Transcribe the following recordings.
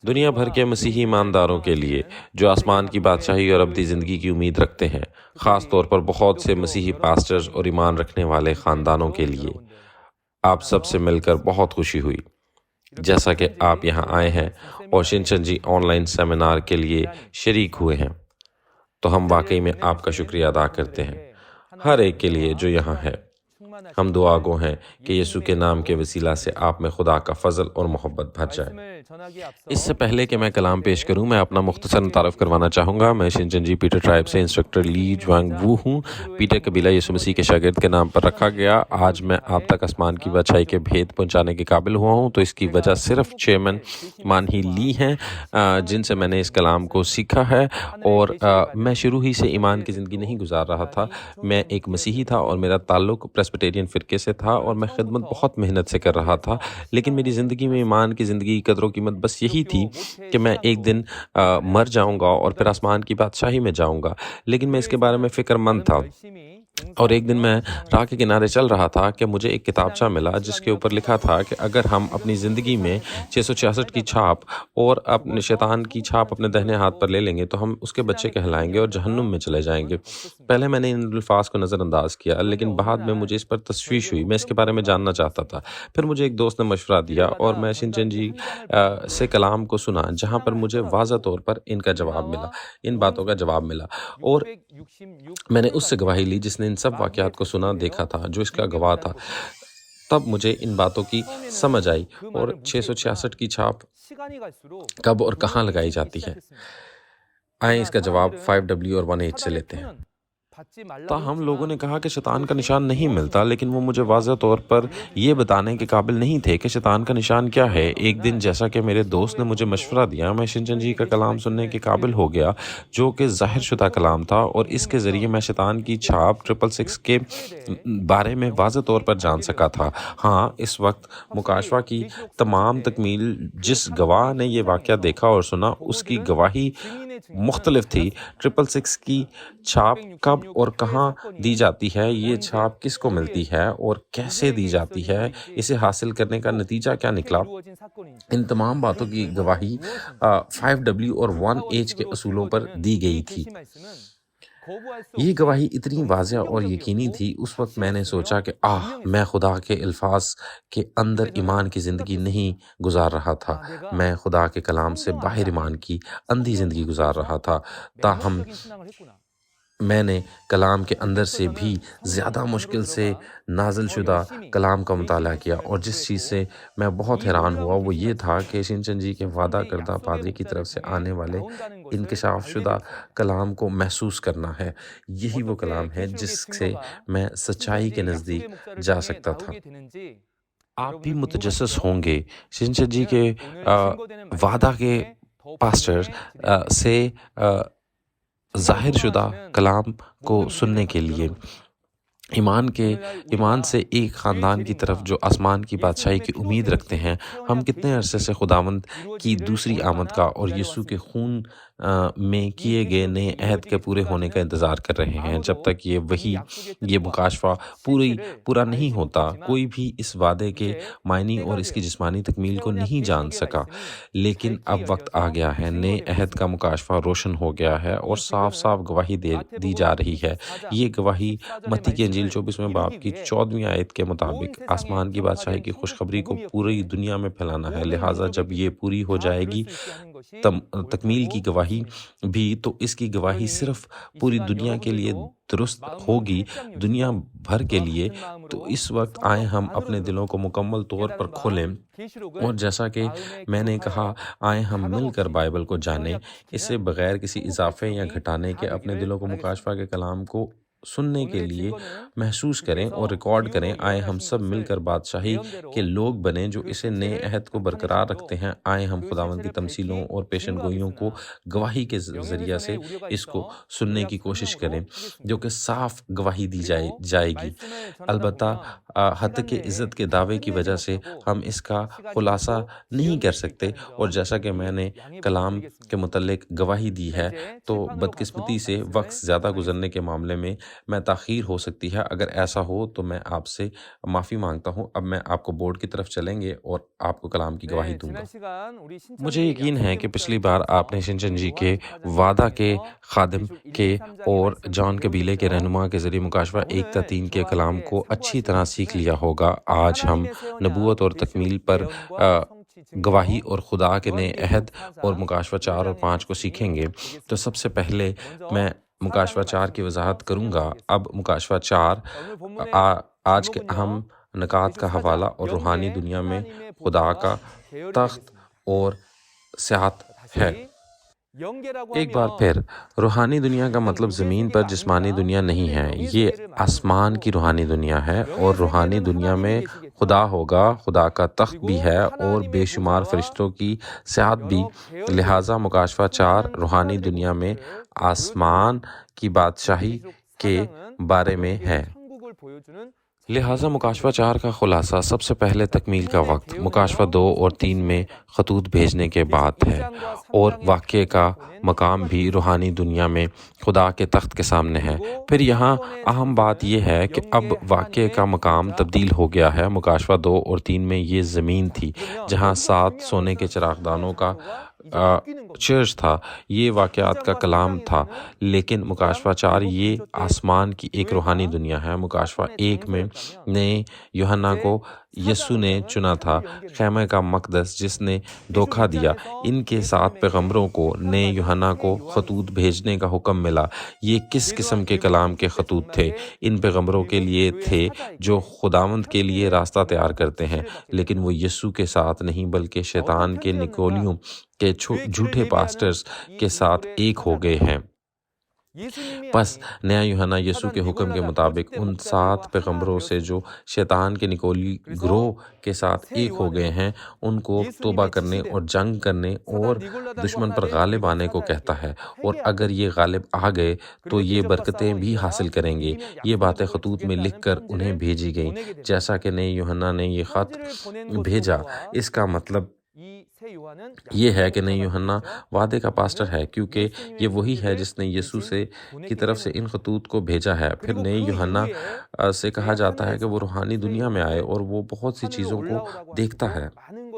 دنیا بھر کے مسیحی ایمانداروں کے لیے جو آسمان کی بادشاہی اور ابدی زندگی کی امید رکھتے ہیں، خاص طور پر بہت سے مسیحی پاسٹرز اور ایمان رکھنے والے خاندانوں کے لیے آپ سب سے مل کر بہت خوشی ہوئی۔ جیسا کہ آپ یہاں آئے ہیں اور شنچن جی آن لائن سیمینار کے لیے شریک ہوئے ہیں، تو ہم واقعی میں آپ کا شکریہ ادا کرتے ہیں، ہر ایک کے لیے جو یہاں ہے۔ ہم دعا گو ہیں کہ یسوع کے نام کے وسیلہ سے آپ میں خدا کا فضل اور محبت بھر جائے۔ اس سے پہلے کہ میں کلام پیش کروں، میں اپنا مختصر متعارف کروانا چاہوں گا۔ میں شنچن جی پیٹر ٹرائب سے انسٹرکٹر لی جوانگ وو ہوں۔ پیٹر قبیلہ یسوع مسیح کے شاگرد کے نام پر رکھا گیا۔ آج میں آپ تک آسمان کی بادشاہی کے بھید پہنچانے کے قابل ہوا ہوں تو اس کی وجہ صرف چیئرمین مان ہی لی ہیں، جن سے میں نے اس کلام کو سیکھا ہے، اور میں شروع ہی سے ایمان کی زندگی نہیں گزار رہا تھا۔ میں ایک مسیحی تھا اور میرا تعلق پریسبیٹیرین فرقے سے تھا، اور میں خدمت بہت محنت سے کر رہا تھا، لیکن میری زندگی میں ایمان کی زندگی کی قدر و قیمت بس یہی تھی کہ میں ایک دن مر جاؤں گا اور پھر آسمان کی بادشاہی میں جاؤں گا، لیکن میں اس کے بارے میں فکر مند تھا۔ اور ایک دن میں راہ کے کنارے چل رہا تھا کہ مجھے ایک کتابچہ ملا جس کے اوپر لکھا تھا کہ اگر ہم اپنی زندگی میں 666 کی چھاپ اور اپنے شیطان کی چھاپ اپنے دہنے ہاتھ پر لے لیں گے تو ہم اس کے بچے کہلائیں گے اور جہنم میں چلے جائیں گے۔ پہلے میں نے ان الفاظ کو نظر انداز کیا، لیکن بعد میں مجھے اس پر تشویش ہوئی، میں اس کے بارے میں جاننا چاہتا تھا۔ پھر مجھے ایک دوست نے مشورہ دیا اور میں شنچن جی سے کلام کو سنا، جہاں پر مجھے واضح طور پر ان باتوں کا جواب ملا، اور میں نے اس سے گواہی لی جس نے ان سب واقعات کو سنا دیکھا تھا، جو اس کا گواہ تھا۔ تب مجھے ان باتوں کی سمجھ آئی، اور 666 کی چھاپ کب اور کہاں لگائی جاتی ہے۔ آئیں اس کا جواب 5W اور 1H سے لیتے ہیں۔ تاہم لوگوں نے کہا کہ شیطان کا نشان نہیں ملتا، لیکن وہ مجھے واضح طور پر یہ بتانے کے قابل نہیں تھے کہ شیطان کا نشان کیا ہے۔ ایک دن جیسا کہ میرے دوست نے مجھے مشورہ دیا، میں شنچن جی کا کلام سننے کے قابل ہو گیا، جو کہ ظاہر شدہ کلام تھا، اور اس کے ذریعے میں شیطان کی چھاپ 666 کے بارے میں واضح طور پر جان سکا تھا۔ ہاں، اس وقت مکاشفہ کی تمام تکمیل، جس گواہ نے یہ واقعہ دیکھا اور سنا، اس کی گواہی مختلف تھی۔ 666 کی چھاپ کب اور کہاں دی جاتی ہے، یہ چھاپ کس کو ملتی ہے اور کیسے دی جاتی ہے، اسے حاصل کرنے کا نتیجہ کیا نکلا، ان تمام باتوں کی گواہی 5W اور 1H کے اصولوں پر دی گئی تھی۔ یہ گواہی اتنی واضح اور یقینی تھی، اس وقت میں نے سوچا کہ میں خدا کے الفاظ کے اندر ایمان کی زندگی نہیں گزار رہا تھا، میں خدا کے کلام سے باہر ایمان کی اندھی زندگی گزار رہا تھا۔ تاہم میں نے کلام کے اندر سے بھی زیادہ مشکل سے نازل شدہ کلام کا مطالعہ کیا، اور جس چیز سے میں بہت حیران ہوا وہ یہ تھا کہ شنچن جی کے وعدہ کردہ پادری کی طرف سے آنے والے انکشاف شدہ کلام کو محسوس کرنا ہے۔ یہی وہ کلام ہے جس سے میں سچائی کے نزدیک جا سکتا تھا۔ آپ بھی متجسس ہوں گے شنچن جی کے وعدہ کے پاسٹر سے ظاہر شدہ کلام کو سننے کے لیے ایمان سے ایک خاندان کی طرف جو آسمان کی بادشاہی کی امید رکھتے ہیں، ہم کتنے عرصے سے خداوند کی دوسری آمد کا اور یسوع کے خون میں کیے گئے نئے عہد کے پورے ہونے کا انتظار کر رہے ہیں۔ جب تک یہ مکاشفہ پورا نہیں ہوتا، کوئی بھی اس وعدے کے معنی اور اس کی جسمانی تکمیل کو نہیں جان سکا، لیکن اب وقت آ گیا ہے، نئے عہد کا مکاشفہ روشن ہو گیا ہے اور صاف صاف گواہی دی جا رہی ہے۔ یہ گواہی متی کی انجیل 24ویں باب کی 14ویں آیت کے مطابق آسمان کی بادشاہی کی خوشخبری کو پوری دنیا میں پھیلانا ہے، لہٰذا جب یہ پوری ہو جائے گی تکمیل کی گواہی بھی، تو اس کی گواہی صرف پوری دنیا کے لیے درست ہوگی، دنیا بھر کے لیے۔ تو اس وقت آئیں ہم اپنے دلوں کو مکمل طور پر کھولیں، اور جیسا کہ میں نے کہا، آئیں ہم مل کر بائبل کو جانیں، اسے بغیر کسی اضافے یا گھٹانے کے اپنے دلوں کو مکاشفہ کے کلام کو سننے کے لیے محسوس کریں اور ریکارڈ کریں۔ آئیں ہم سب مل کر بادشاہی کے لوگ بنیں جو اسے نئے عہد کو برقرار رکھتے ہیں۔ آئیں ہم خداوند کی تمثیلوں اور پیشن گوئیوں کو گواہی کے ذریعہ سے اس کو سننے کی کوشش کریں، جو کہ صاف گواہی دی جائے گی۔ البتہ حد کے عزت کے دعوے کی وجہ سے ہم اس کا خلاصہ نہیں کر سکتے، اور جیسا کہ میں نے کلام کے متعلق گواہی دی ہے، تو بدقسمتی سے وقت زیادہ گزرنے کے معاملے میں میں تاخیر ہو سکتی ہے، اگر ایسا ہو تو میں آپ سے معافی مانگتا ہوں۔ اب میں آپ کو بورڈ کی طرف چلیں گے اور آپ کو کلام کی گواہی 네, دوں 지난 گا۔ 시간 우리 مجھے 신천지의 یقین ہے کہ 약속의 پچھلی 목자를 بار آپ نے 통해서 شنچن 우리 جی کے 요한 14장을 وعدہ کے 통해서 خادم 계시록 1, کے 2, 3장의 اور 말씀을 جان قبیلے کے 배우셨죠? رہنما کے ذریعے مکاشفہ 자, 1 تا 오늘 3 کے 저와 کلام 함께 کو اچھی 상고하실 طرح سیکھ 말씀은 لیا ہوگا۔ آج ہم 하나님의 새 نبوت 언약 اور 우리 주 تکمیل پر 예언과 성취 گواہی 증거 اور خدا کے نئے عہد 요한계시록 اور 4장 مکاشفہ 4 اور 1장의 5 کو 말씀이 سیکھیں گے۔ تو سب 되겠습니다. سے پہلے 자, میں 먼저 مکاشفہ 4장의 4 کی 말씀부터 وضاحت کروں گا۔ اب 살펴보겠습니다. مکاشفہ 4 자, 오늘 본문의 آج کے اہم 제목은요. نکات کا 계시록 حوالہ 4장 اور روحانی 영계 دنیا میں 하나님의 خدا کا 보좌와 계열이 تخت 되겠습니다. اور سیاحت 자, ہے۔ 다시 영계라고 ایک بار 하면 پھر روحانی دنیا کا 그냥 مطلب 육의 زمین پر 세계가 جسمانی 아닙니다. دنیا نہیں 하늘의 ہے، 영의 یہ 세계를 말하는 آسمان کی 것이고 روحانی دنیا ہے، اور 영의 روحانی 세계에는 دنیا میں 하나님이 계시겠죠. خدا ہوگا، خدا کا تخت بھی 그리고 ہے اور بے 하나님의 شمار 보좌와 فرشتوں کی سیاحت بھی۔ 여러 계열들을 لہٰذا مکاشفہ 4 수많은 روحانی 천사들의 دنیا میں 모습들을 آسمان 보여줍니다. کی 그리고 بادشاہی 계시록 کے 4장은 بارے میں 우리에게 ہے۔ 천국을 보여주는 لہٰذا مکاشفہ 4 کا خلاصہ سب سے پہلے تکمیل کا وقت، مکاشفہ 2 اور 3 میں خطوط بھیجنے کے بعد ہے، اور واقعے کا مقام بھی روحانی دنیا میں خدا کے تخت کے سامنے ہے۔ پھر یہاں اہم بات یہ ہے کہ اب واقعے کا مقام تبدیل ہو گیا ہے۔ مکاشفہ 2 اور 3 میں یہ زمین تھی جہاں 7 سونے کے چراغدانوں کا چرچ تھا، یہ واقعات کا کلام تھا، لیکن مکاشفہ 4 یہ آسمان کی ایک روحانی دنیا ہے۔ مکاشفہ 1 میں نے یوحنا کو یسوع نے چنا تھا، خیمہ کا مقدس جس نے دھوکہ دیا۔ ان کے 7 پیغمبروں کو نے یوحنا کو خطوط بھیجنے کا حکم ملا۔ یہ کس قسم کے کلام کے خطوط تھے؟ ان پیغمبروں کے لیے تھے جو خداوند کے لیے راستہ تیار کرتے ہیں، لیکن وہ یسوع کے ساتھ نہیں بلکہ شیطان کے نکولیوں کے جھوٹے پاسٹرز کے ساتھ ایک ہو گئے ہیں۔ پس نیا یوحنا یسوع کے حکم کے مطابق ان 7 پیغمبروں سے جو شیطان کے نکولی گروہ کے ساتھ ایک ہو گئے ہیں، ان کو توبہ کرنے اور جنگ کرنے اور دشمن پر غالب آنے کو کہتا ہے، اور اگر یہ غالب آ گئے تو یہ برکتیں بھی حاصل کریں گے۔ یہ باتیں خطوط میں لکھ کر انہیں بھیجی گئیں، جیسا کہ نئے یوحنا نے یہ خط بھیجا۔ اس کا مطلب یہ ہے کہ نئی یوحنا وعدے کا پاسٹر ہے، کیونکہ یہ وہی ہے جس نے یسوع سے کی طرف سے ان خطوط کو بھیجا ہے۔ پھر نئی یوحنا سے کہا جاتا ہے کہ وہ روحانی دنیا میں آئے اور وہ بہت سی چیزوں کو دیکھتا ہے۔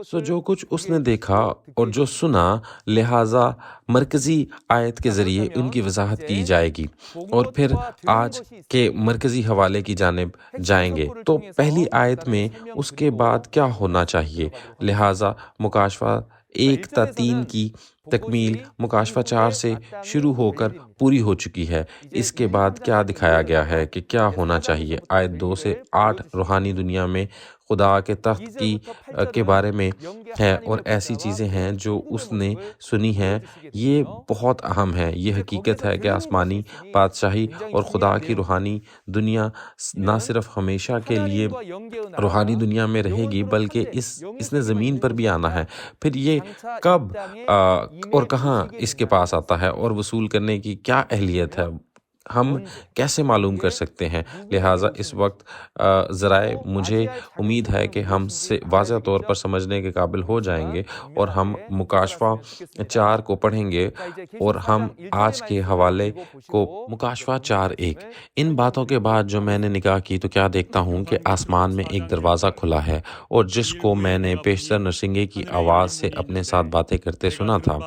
سو جو کچھ اس نے دیکھا اور جو سنا، لہٰذا مرکزی آیت کے ذریعے ان کی وضاحت کی جائے گی، اور پھر آج کے مرکزی حوالے کی جانب جائیں گے۔ تو پہلی آیت میں اس کے بعد کیا ہونا چاہیے؟ لہٰذا مکاشفہ 1 تا 3 کی تکمیل مکاشفہ 4 سے شروع ہو کر پوری ہو چکی ہے۔ اس کے بعد کیا دکھایا گیا ہے کہ کیا ہونا چاہیے؟ آیت 2 سے 8 روحانی دنیا میں خدا کے تخت کے بارے میں ہے، اور ایسی چیزیں ہیں جو اس نے سنی ہیں۔ یہ بہت اہم ہے۔ یہ حقیقت ہے کہ آسمانی بادشاہی اور خدا کی روحانی دنیا نہ صرف ہمیشہ کے لیے روحانی دنیا میں رہے گی، بلکہ اس نے زمین پر بھی آنا ہے۔ پھر یہ کب اور کہاں اس کے پاس آتا ہے اور وصول کرنے کی کیا اہلیت ہے، ہم کیسے معلوم کر سکتے ہیں؟ لہٰذا اس وقت ذرائع مجھے امید ہے کہ ہم سے واضح طور پر سمجھنے کے قابل ہو جائیں گے، اور ہم مکاشفہ 4 کو پڑھیں گے، اور ہم آج کے حوالے کو مکاشفہ 4:1۔ ان باتوں کے بعد جو میں نے نگاہ کی تو کیا دیکھتا ہوں کہ آسمان میں ایک دروازہ کھلا ہے، اور جس کو میں نے پیشتر نرسنگے کی آواز سے اپنے ساتھ باتیں کرتے سنا تھا،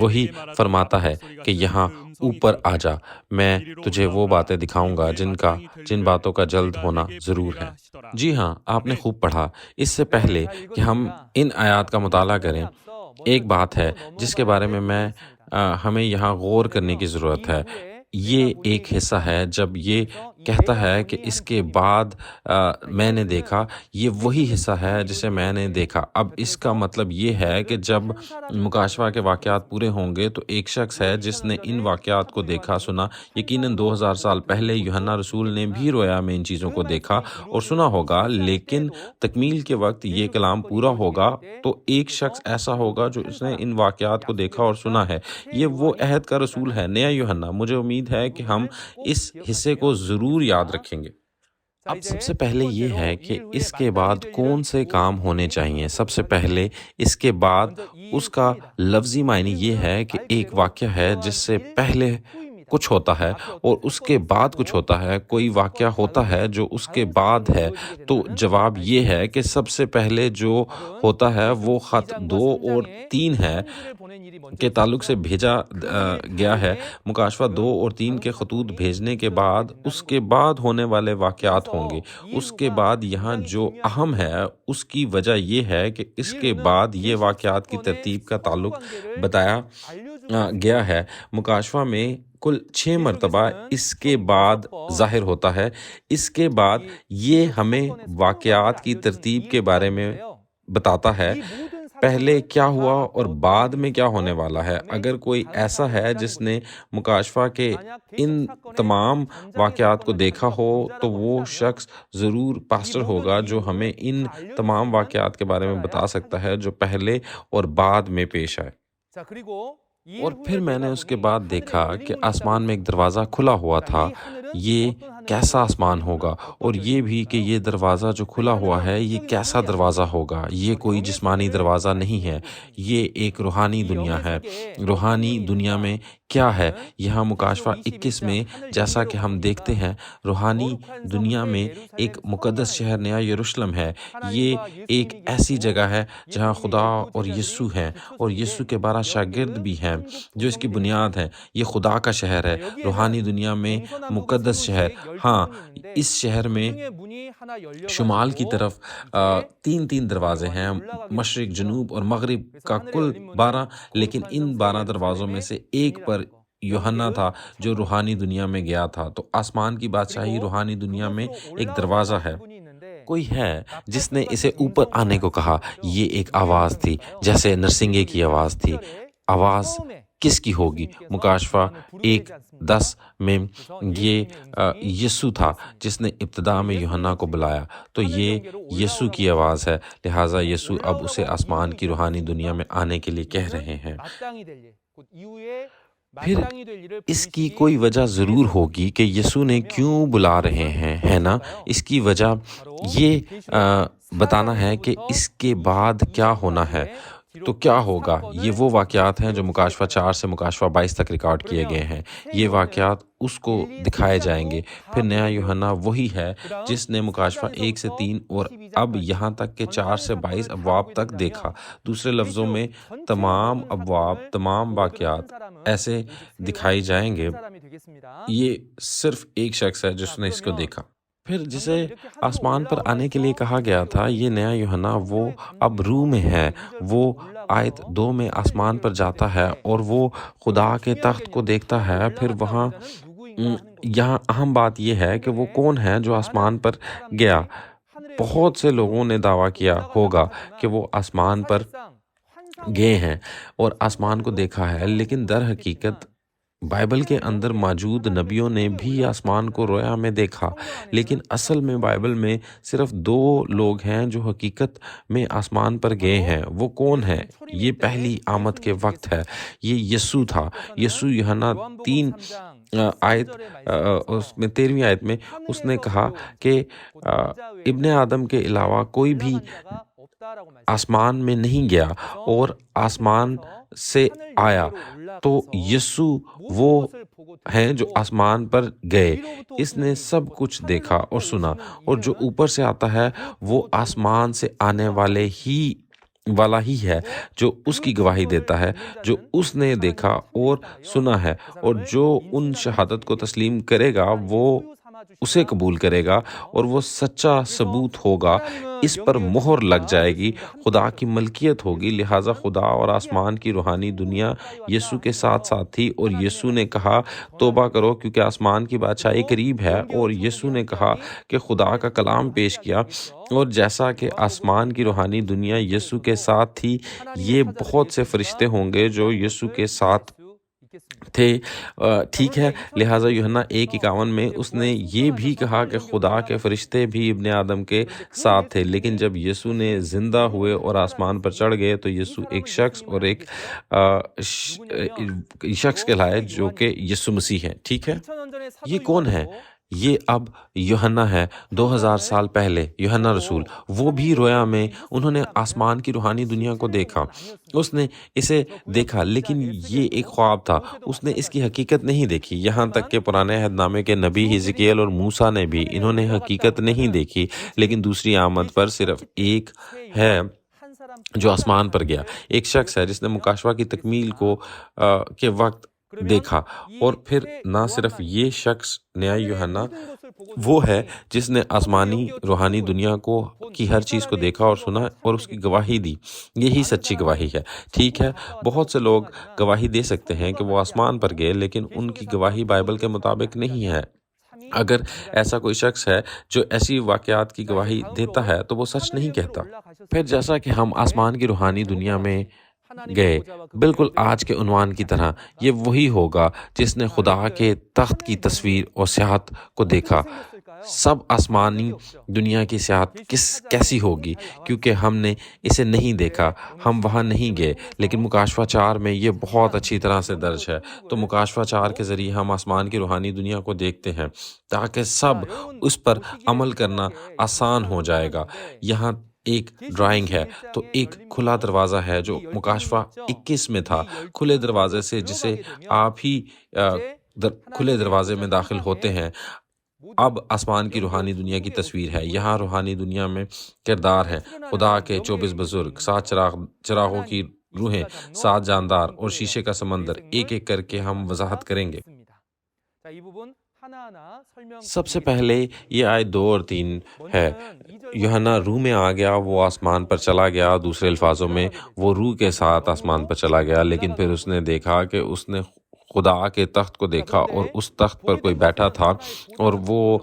وہی فرماتا ہے کہ یہاں اوپر آ جا، میں تجھے وہ باتیں دکھاؤں گا جن باتوں کا جلد ہونا ضرور ہے۔ جی ہاں، آپ نے خوب پڑھا۔ اس سے پہلے کہ ہم ان آیات کا مطالعہ کریں، ایک بات ہے جس کے بارے میں ہمیں یہاں غور کرنے کی ضرورت ہے۔ یہ ایک حصہ ہے جب یہ کہتا ہے کہ اس کے بعد میں نے دیکھا، یہ وہی حصہ ہے جسے میں نے دیکھا۔ اب اس کا مطلب یہ ہے کہ جب مکاشفہ کے واقعات پورے ہوں گے تو ایک شخص ہے جس نے ان واقعات کو دیکھا سنا۔ یقیناً 2000 سال پہلے یوحنا رسول نے بھی رویا میں ان چیزوں کو دیکھا اور سنا ہوگا، لیکن تکمیل کے وقت یہ کلام پورا ہوگا تو ایک شخص ایسا ہوگا جو اس نے ان واقعات کو دیکھا اور سنا ہے۔ یہ وہ عہد کا رسول ہے، نیا یوحنا۔ مجھے امید ہے کہ ہم اس حصے کو ضرور یاد رکھیں گے۔ اب سب سے پہلے یہ ہے کہ اس کے بعد کون سے کام ہونے چاہیے۔ سب سے پہلے اس کے بعد اس کا لفظی معنی یہ ہے کہ ایک واقعہ ہے جس سے پہلے کچھ ہوتا ہے اور اس کے بعد کچھ ہوتا ہے، کوئی واقعہ ہوتا ہے جو اس کے بعد ہے، تو جواب یہ ہے کہ سب سے پہلے جو ہوتا ہے وہ خط 2 اور 3 ہے کے تعلق سے بھیجا گیا ہے۔ مکاشفہ 2 اور 3 کے خطوط بھیجنے کے بعد اس کے بعد ہونے والے واقعات ہوں گے۔ اس کے بعد یہاں جو اہم ہے اس کی وجہ یہ ہے کہ اس کے بعد یہ واقعات کی ترتیب کا تعلق بتایا گیا ہے۔ مکاشفہ میں کل 6 مرتبہ اس کے بعد ظاہر ہوتا ہے۔ اس کے بعد یہ ہمیں واقعات کی ترتیب کے بارے میں بتاتا ہے، پہلے کیا ہوا اور بعد میں کیا ہونے والا ہے۔ اگر کوئی ایسا ہے جس نے مکاشفہ کے ان تمام واقعات کو دیکھا ہو تو وہ شخص ضرور پاسٹر ہوگا جو ہمیں ان تمام واقعات کے بارے میں بتا سکتا ہے جو پہلے اور بعد میں پیش آئے۔ اور پھر میں نے اس کے بعد دیکھا کہ آسمان میں ایک دروازہ کھلا ہوا تھا۔ یہ کیسا آسمان ہوگا، اور یہ بھی کہ یہ دروازہ جو کھلا ہوا ہے یہ کیسا دروازہ ہوگا۔ یہ کوئی جسمانی دروازہ نہیں ہے، یہ ایک روحانی دنیا ہے۔ روحانی دنیا میں کیا ہے؟ یہاں مکاشفہ 21 میں جیسا کہ ہم دیکھتے ہیں، روحانی دنیا میں ایک مقدس شہر نیا یروشلم ہے۔ یہ ایک ایسی جگہ ہے جہاں خدا اور یسوع ہیں، اور یسوع کے 12 شاگرد بھی ہیں جو اس کی بنیاد ہیں۔ یہ خدا کا شہر ہے، روحانی دنیا میں مقدس شہر۔ ہاں، اس شہر میں شمال کی طرف 3 دروازے ہیں، مشرق، جنوب اور مغرب کا کل 12، لیکن ان 12 دروازوں میں سے ایک پر یوحنا تھا جو روحانی دنیا میں گیا تھا۔ تو آسمان کی بادشاہی روحانی دنیا میں ایک دروازہ ہے۔ کوئی ہے جس نے اسے اوپر آنے کو کہا۔ یہ ایک آواز تھی جیسے نرسنگے کی آواز تھی۔ آواز کس کی ہوگی؟ مکاشفہ 1:10 میں یہ یسوع تھا جس نے ابتدا میں یوحنا کو بلایا، تو یہ یسوع کی آواز ہے، لہٰذا یسوع اب اسے آسمان کی روحانی دنیا میں آنے کے لیے کہہ رہے ہیں۔ پھر اس کی کوئی وجہ ضرور ہوگی کہ یسوع نے کیوں بلا رہے ہیں، ہے نا؟ اس کی وجہ یہ بتانا ہے کہ اس کے بعد کیا ہونا ہے۔ تو کیا ہوگا؟ یہ وہ واقعات ہیں جو مکاشفہ 4 سے مکاشفہ 22 تک ریکارڈ کیے گئے ہیں۔ یہ واقعات اس کو دکھائے جائیں گے۔ پھر نیا یوحنا وہی ہے جس نے مکاشفہ 1 سے 3 اور اب یہاں تک کہ 4 سے 22 ابواب تک دیکھا۔ دوسرے لفظوں میں تمام ابواب، تمام واقعات ایسے دکھائی جائیں گے۔ یہ صرف ایک شخص ہے جس نے اس کو دیکھا۔ پھر جسے آسمان پر آنے کے لیے کہا گیا تھا، یہ نیا یوحنا وہ اب روح میں ہے۔ وہ آیت 2 میں آسمان پر جاتا ہے اور وہ خدا کے تخت کو دیکھتا ہے۔ پھر وہاں یہاں اہم بات یہ ہے کہ وہ کون ہے جو آسمان پر گیا۔ بہت سے لوگوں نے دعویٰ کیا ہوگا کہ وہ آسمان پر گئے ہیں اور آسمان کو دیکھا ہے، لیکن در حقیقت بائبل کے اندر موجود نبیوں نے بھی آسمان کو رویا میں دیکھا، لیکن اصل میں بائبل میں صرف 2 لوگ ہیں جو حقیقت میں آسمان پر گئے ہیں۔ وہ کون ہے؟ یہ پہلی آمد کے وقت ہے، یہ یسوع تھا۔ یسوع یوحنا 3 آیت اس میں 13ویں آیت میں اس نے کہا کہ ابن آدم کے علاوہ کوئی بھی آسمان میں نہیں گیا اور آسمان سے آیا۔ تو یسوع وہ ہیں جو آسمان پر گئے۔ اس نے سب کچھ دیکھا اور سنا، اور جو اوپر سے آتا ہے وہ آسمان سے آنے والا ہی ہے جو اس کی گواہی دیتا ہے جو اس نے دیکھا اور سنا ہے، اور جو ان شہادت کو تسلیم کرے گا وہ اسے قبول کرے گا اور وہ سچا ثبوت ہوگا۔ اس پر مہر لگ جائے گی، خدا کی ملکیت ہوگی۔ لہٰذا خدا اور آسمان کی روحانی دنیا یسوع کے ساتھ ساتھ تھی، اور یسوع نے کہا توبہ کرو کیونکہ آسمان کی بادشاہی قریب ہے۔ اور یسوع نے کہا کہ خدا کا کلام پیش کیا، اور جیسا کہ آسمان کی روحانی دنیا یسوع کے ساتھ تھی، یہ بہت سے فرشتے ہوں گے جو یسوع کے ساتھ تھے۔ ٹھیک ہے، لہٰذا یوحنا 1:51 میں اس نے یہ بھی کہا کہ خدا کے فرشتے بھی ابن آدم کے ساتھ تھے، لیکن جب یسوع نے زندہ ہوئے اور آسمان پر چڑھ گئے تو یسوع ایک شخص اور ایک شخص کہلائے جو کہ یسوع مسیح ہے۔ ٹھیک ہے، یہ کون ہے؟ یہ اب یوحنا ہے 2000 سال پہلے یوحنا رسول، وہ بھی رویا میں انہوں نے آسمان کی روحانی دنیا کو دیکھا، اس نے اسے دیکھا، لیکن یہ ایک خواب تھا، اس نے اس کی حقیقت نہیں دیکھی۔ یہاں تک کہ پرانے عہد نامے کے نبی حزقیل اور موسیٰ نے بھی انہوں نے حقیقت نہیں دیکھی، لیکن دوسری آمد پر صرف ایک ہے جو آسمان پر گیا، ایک شخص ہے جس نے مکاشفہ کی تکمیل کے وقت دیکھا، اور پھر نہ صرف یہ شخص نیا یوحنا وہ ہے جس نے آسمانی روحانی دنیا کی ہر چیز کو دیکھا اور سنا اور اس کی گواہی دی۔ یہی سچی گواہی ہے۔ ٹھیک ہے، بہت سے لوگ گواہی دے سکتے ہیں کہ وہ آسمان پر گئے، لیکن ان کی گواہی بائبل کے مطابق نہیں ہے۔ اگر ایسا کوئی شخص ہے جو ایسی واقعات کی گواہی دیتا ہے تو وہ سچ نہیں کہتا۔ پھر جیسا کہ ہم آسمان کی روحانی دنیا میں گئے، بالکل آج کے عنوان کی طرح، یہ وہی ہوگا جس نے خدا کے تخت کی تصویر اور سیاحت کو دیکھا۔ سب آسمانی دنیا کی سیاحت کیسی ہوگی؟ کیونکہ ہم نے اسے نہیں دیکھا، ہم وہاں نہیں گئے، لیکن مکاشفہ 4 میں یہ بہت اچھی طرح سے درج ہے۔ تو مکاشفہ 4 کے ذریعے ہم آسمان کی روحانی دنیا کو دیکھتے ہیں تاکہ سب اس پر عمل کرنا آسان ہو جائے گا۔ یہاں ایک ڈرائنگ ہے تو ایک کھلا دروازہ ہے جو مکاشفہ 21 میں تھا، کھلے دروازے سے جسے آپ ہی کھلے دروازے میں داخل ہوتے ہیں۔ اب آسمان کی روحانی دنیا کی تصویر ہے۔ یہاں روحانی دنیا میں کردار ہیں، خدا کے 24 بزرگ، 7 چراغوں کی روحیں، 7 جاندار اور شیشے کا سمندر، ایک ایک کر کے ہم وضاحت کریں گے۔ سب سے پہلے یہ آیت 2 اور 3 ہے۔ یوحنا روح میں آ گیا، وہ آسمان پر چلا گیا۔ دوسرے الفاظوں میں وہ روح کے ساتھ آسمان پر چلا گیا، لیکن پھر اس نے دیکھا کہ اس نے خدا کے تخت کو دیکھا اور اس تخت پر کوئی بیٹھا تھا اور وہ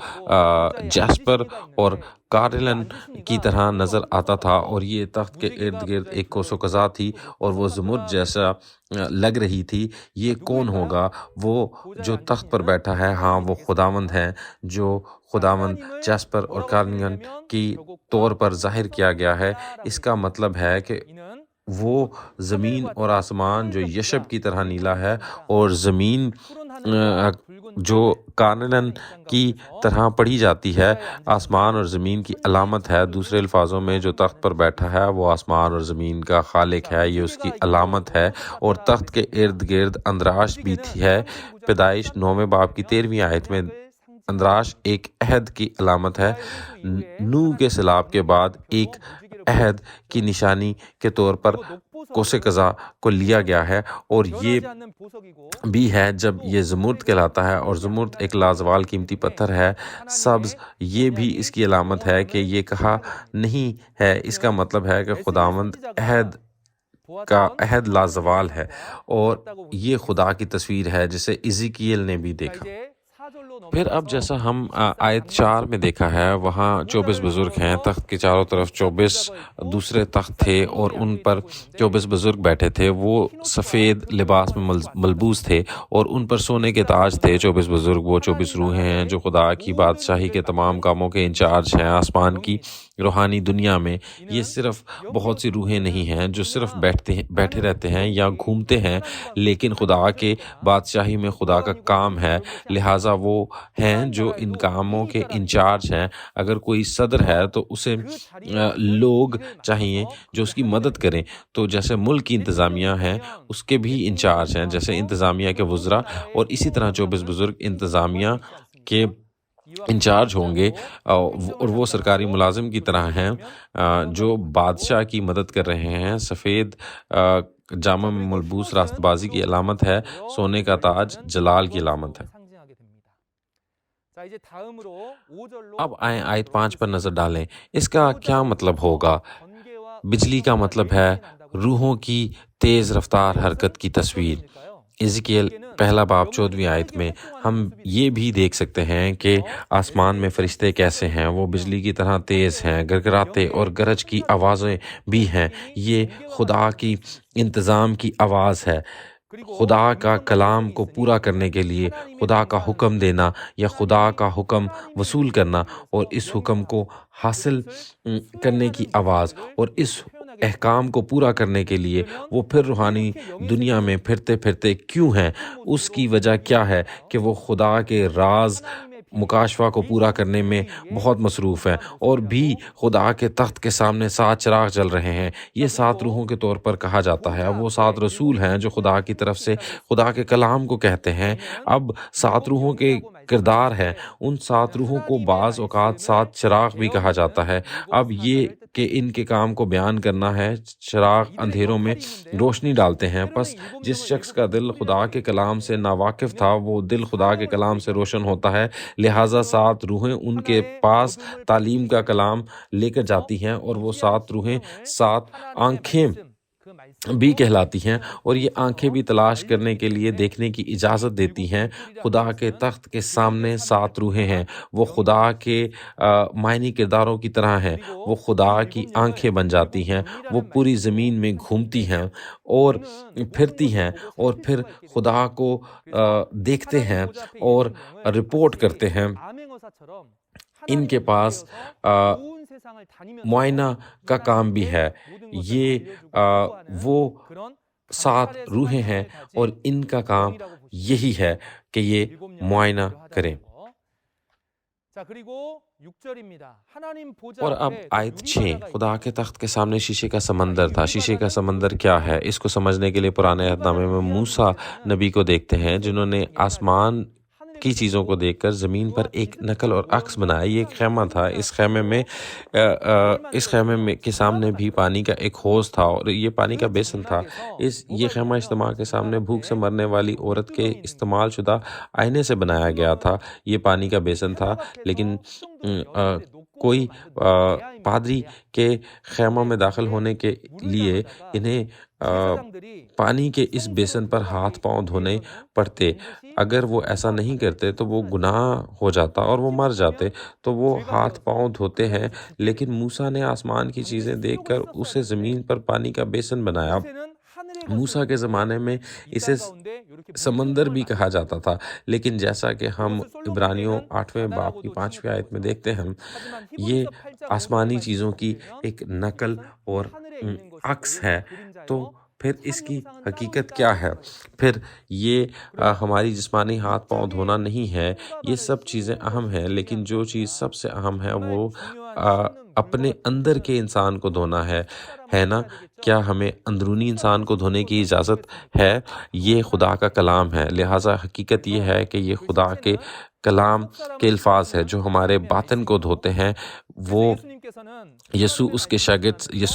جیسپر اور کارلن کی طرح نظر آتا تھا، اور یہ تخت کے ارد گرد ایک کوس و قزح تھی اور وہ زمرد جیسا لگ رہی تھی۔ یہ کون ہوگا؟ وہ جو تخت پر بیٹھا ہے، ہاں وہ خداوند ہے، جو خداوند جیسپر اور کارلن کی طور پر ظاہر کیا گیا ہے۔ اس کا مطلب ہے کہ وہ زمین اور آسمان جو یشب کی طرح نیلا ہے اور زمین جو کارلن کی طرح پڑھی جاتی ہے، آسمان اور زمین کی علامت ہے۔ دوسرے الفاظوں میں جو تخت پر بیٹھا ہے وہ آسمان اور زمین کا خالق ہے، یہ اس کی علامت ہے، اور تخت کے ارد گرد اندراش بھی ہے۔ پیدائش 9 باب کی 13ویں آیت میں اندراش ایک عہد کی علامت ہے۔ نوح کے سیلاب کے بعد ایک عہد کی نشانی کے طور پر کوس قزح کو لیا گیا ہے، اور یہ بھی ہے جب یہ زمرد کہلاتا ہے، اور زمرد ایک لازوال قیمتی پتھر ہے۔ سبز، یہ بھی اس کی علامت ہے کہ یہ کہا نہیں ہے، اس کا مطلب ہے کہ خداوند عہد لازوال ہے، اور یہ خدا کی تصویر ہے جسے حزقیل نے بھی دیکھا۔ پھر اب جیسا ہم آیت 4 میں دیکھا ہے، وہاں 24 بزرگ ہیں، تخت کے چاروں طرف 24 دوسرے تخت تھے اور ان پر 24 بزرگ بیٹھے تھے۔ وہ سفید لباس میں ملبوس تھے اور ان پر سونے کے تاج تھے۔ 24 بزرگ وہ 24 روحیں ہیں جو خدا کی بادشاہی کے تمام کاموں کے انچارج ہیں۔ آسمان کی روحانی دنیا میں یہ صرف بہت سی روحیں نہیں ہیں جو صرف بیٹھے رہتے ہیں یا گھومتے ہیں، لیکن خدا کے بادشاہی میں خدا کا کام ہے، لہٰذا وہ ہیں جو ان کاموں کے انچارج ہیں۔ اگر کوئی صدر ہے تو اسے لوگ چاہیے جو اس کی مدد کریں، تو جیسے ملک کی انتظامیہ ہیں اس کے بھی انچارج ہیں، جیسے انتظامیہ کے وزراء، اور اسی طرح 24 بزرگ انتظامیہ کے انچارج ہوں گے، اور وہ سرکاری ملازم کی طرح ہیں جو بادشاہ کی مدد کر رہے ہیں۔ سفید جامہ میں ملبوس راست بازی کی علامت ہے، سونے کا تاج جلال کی علامت ہے۔ اب آئیں آیت 5 پر نظر ڈالیں، اس کا کیا مطلب ہوگا؟ بجلی کا مطلب ہے روحوں کی تیز رفتار حرکت کی تصویر۔ حزقیل 1 باب 14ویں آیت میں ہم یہ بھی دیکھ سکتے ہیں کہ آسمان میں فرشتے کیسے ہیں، وہ بجلی کی طرح تیز ہیں، گرگراتے اور گرج کی آوازیں بھی ہیں۔ یہ خدا کی انتظام کی آواز ہے۔ خدا کا کلام کو پورا کرنے کے لیے خدا کا حکم دینا یا خدا کا حکم وصول کرنا اور اس حکم کو حاصل کرنے کی آواز، اور اس احکام کو پورا کرنے کے لیے وہ پھر روحانی دنیا میں پھرتے کیوں ہیں؟ اس کی وجہ کیا ہے کہ وہ خدا کے راز مکاشفہ کو پورا کرنے میں بہت مصروف ہیں اور بھی خدا کے تخت کے سامنے 7 چراغ جل رہے ہیں۔ یہ 7 روحوں کے طور پر کہا جاتا ہے۔ اب وہ 7 رسول ہیں جو خدا کی طرف سے خدا کے کلام کو کہتے ہیں۔ اب 7 روحوں کے کردار ہے۔ ان 7 روحوں کو بعض اوقات 7 چراغ بھی کہا جاتا ہے۔ اب یہ کہ ان کے کام کو بیان کرنا ہے۔ چراغ اندھیروں میں روشنی ڈالتے ہیں۔ پس جس شخص کا دل خدا کے کلام سے ناواقف تھا وہ دل خدا کے کلام سے روشن ہوتا ہے، لہٰذا 7 روحیں ان کے پاس تعلیم کا کلام لے کر جاتی ہیں، اور وہ 7 روحیں 7 آنکھیں بھی کہلاتی ہیں، اور یہ آنکھیں بھی تلاش کرنے کے لیے دیکھنے کی اجازت دیتی ہیں۔ خدا کے تخت کے سامنے 7 روحیں ہیں۔ وہ خدا کے معنی کرداروں کی طرح ہیں۔ وہ خدا کی آنکھیں بن جاتی ہیں۔ وہ پوری زمین میں گھومتی ہیں اور پھرتی ہیں اور پھر خدا کو دیکھتے ہیں اور رپورٹ کرتے ہیں۔ ان کے پاس معائنہ کا کام بھی ہے۔ یہ وہ 7 روحیں ہیں اور ان کا کام یہی ہے کہ یہ معائنہ کریں۔ اور اب آیت 6، خدا کے تخت کے سامنے شیشے کا سمندر تھا۔ شیشے کا سمندر کیا ہے؟ اس کو سمجھنے کے لیے پرانے عہد نامے میں موسیٰ نبی کو دیکھتے ہیں جنہوں نے آسمان کی چیزوں کو دیکھ کر زمین پر ایک نقل اور عکس بنایا۔ یہ ایک خیمہ تھا۔ اس خیمے میں کے سامنے بھی پانی کا ایک حوض تھا اور یہ پانی کا بیسن تھا۔ یہ خیمہ اجتماع کے سامنے بھوک سے مرنے والی عورت کے استعمال شدہ آئینے سے بنایا گیا تھا۔ یہ پانی کا بیسن تھا، لیکن کوئی پادری کے خیمہ میں داخل ہونے کے لیے انہیں پانی کے اس بیسن پر ہاتھ پاؤں دھونے پڑتے۔ اگر وہ ایسا نہیں کرتے تو وہ گناہ ہو جاتا اور وہ مر جاتے، تو وہ ہاتھ پاؤں دھوتے ہیں۔ لیکن موسیٰ نے آسمان کی چیزیں دیکھ کر اسے زمین پر پانی کا بیسن بنایا۔ موسیٰ کے زمانے میں اسے سمندر بھی کہا جاتا تھا، لیکن جیسا کہ ہم عبرانیوں 8ویں باب کی 5ویں آیت میں دیکھتے ہیں، یہ آسمانی چیزوں کی ایک نقل اور عکس ہے۔ تو پھر اس کی حقیقت کیا ہے؟ پھر یہ ہماری جسمانی ہاتھ پاؤں دھونا نہیں ہے۔ یہ سب چیزیں اہم ہیں، لیکن جو چیز سب سے اہم ہے وہ اپنے اندر کے انسان کو دھونا ہے نا؟ کیا ہمیں اندرونی انسان کو دھونے کی اجازت ہے؟ یہ خدا کا کلام ہے، لہٰذا حقیقت یہ ہے کہ یہ خدا کے کلام کے الفاظ ہے جو ہمارے باطن کو دھوتے ہیں۔ وہ یسوع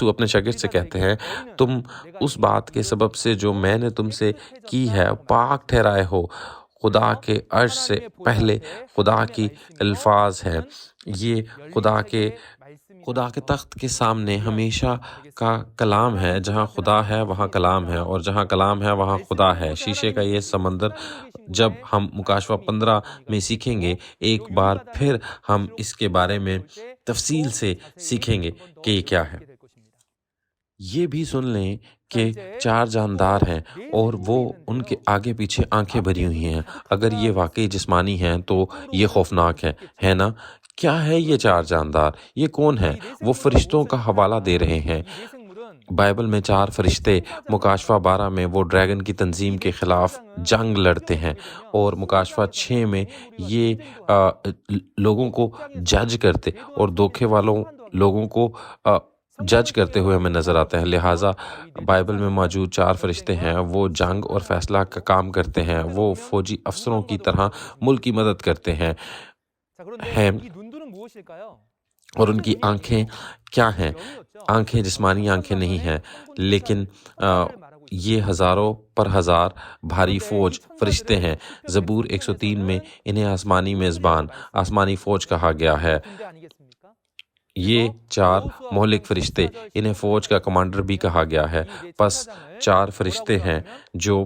اپنے شاگرد سے کہتے ہیں، تم اس بات کے سبب سے جو میں نے تم سے کی ہے پاک ٹھہرائے ہو۔ خدا کے عرش سے پہلے خدا کی الفاظ ہیں۔ یہ خدا کے تخت کے سامنے ہمیشہ کا کلام ہے۔ جہاں خدا ہے وہاں کلام ہے، اور جہاں کلام ہے وہاں خدا ہے۔ شیشے کا یہ سمندر جب ہم مکاشفہ 15 میں سیکھیں گے، ایک بار پھر ہم اس کے بارے میں تفصیل سے سیکھیں گے کہ یہ کیا ہے۔ یہ بھی سن لیں کہ 4 جاندار ہیں اور وہ ان کے آگے پیچھے آنکھیں بھری ہوئی ہیں۔ اگر یہ واقعی جسمانی ہیں تو یہ خوفناک ہے نا؟ کیا ہے یہ 4 جاندار؟ یہ کون ہیں؟ وہ فرشتوں کا حوالہ دے رہے ہیں۔ بائبل میں 4 فرشتے، مکاشفہ 12 میں وہ ڈریگن کی تنظیم کے خلاف جنگ لڑتے ہیں، اور مکاشفہ 6 میں یہ لوگوں کو جج کرتے اور دھوکے والوں لوگوں کو جج کرتے ہوئے ہمیں نظر آتے ہیں۔ لہٰذا بائبل میں موجود 4 فرشتے ہیں، وہ جنگ اور فیصلہ کا کام کرتے ہیں۔ وہ فوجی افسروں کی طرح ملک کی مدد کرتے ہیں اور ان کی آنکھیں کیا ہیں؟ آنکھیں جسمانی آنکھیں نہیں ہیں، لیکن یہ ہزاروں پر ہزار بھاری فوج فرشتے ہیں۔ زبور 103 میں انہیں آسمانی میزبان، آسمانی فوج کہا گیا ہے۔ یہ 4 مہلک فرشتے، انہیں فوج کا کمانڈر بھی کہا گیا ہے۔ پس 4 فرشتے ہیں جو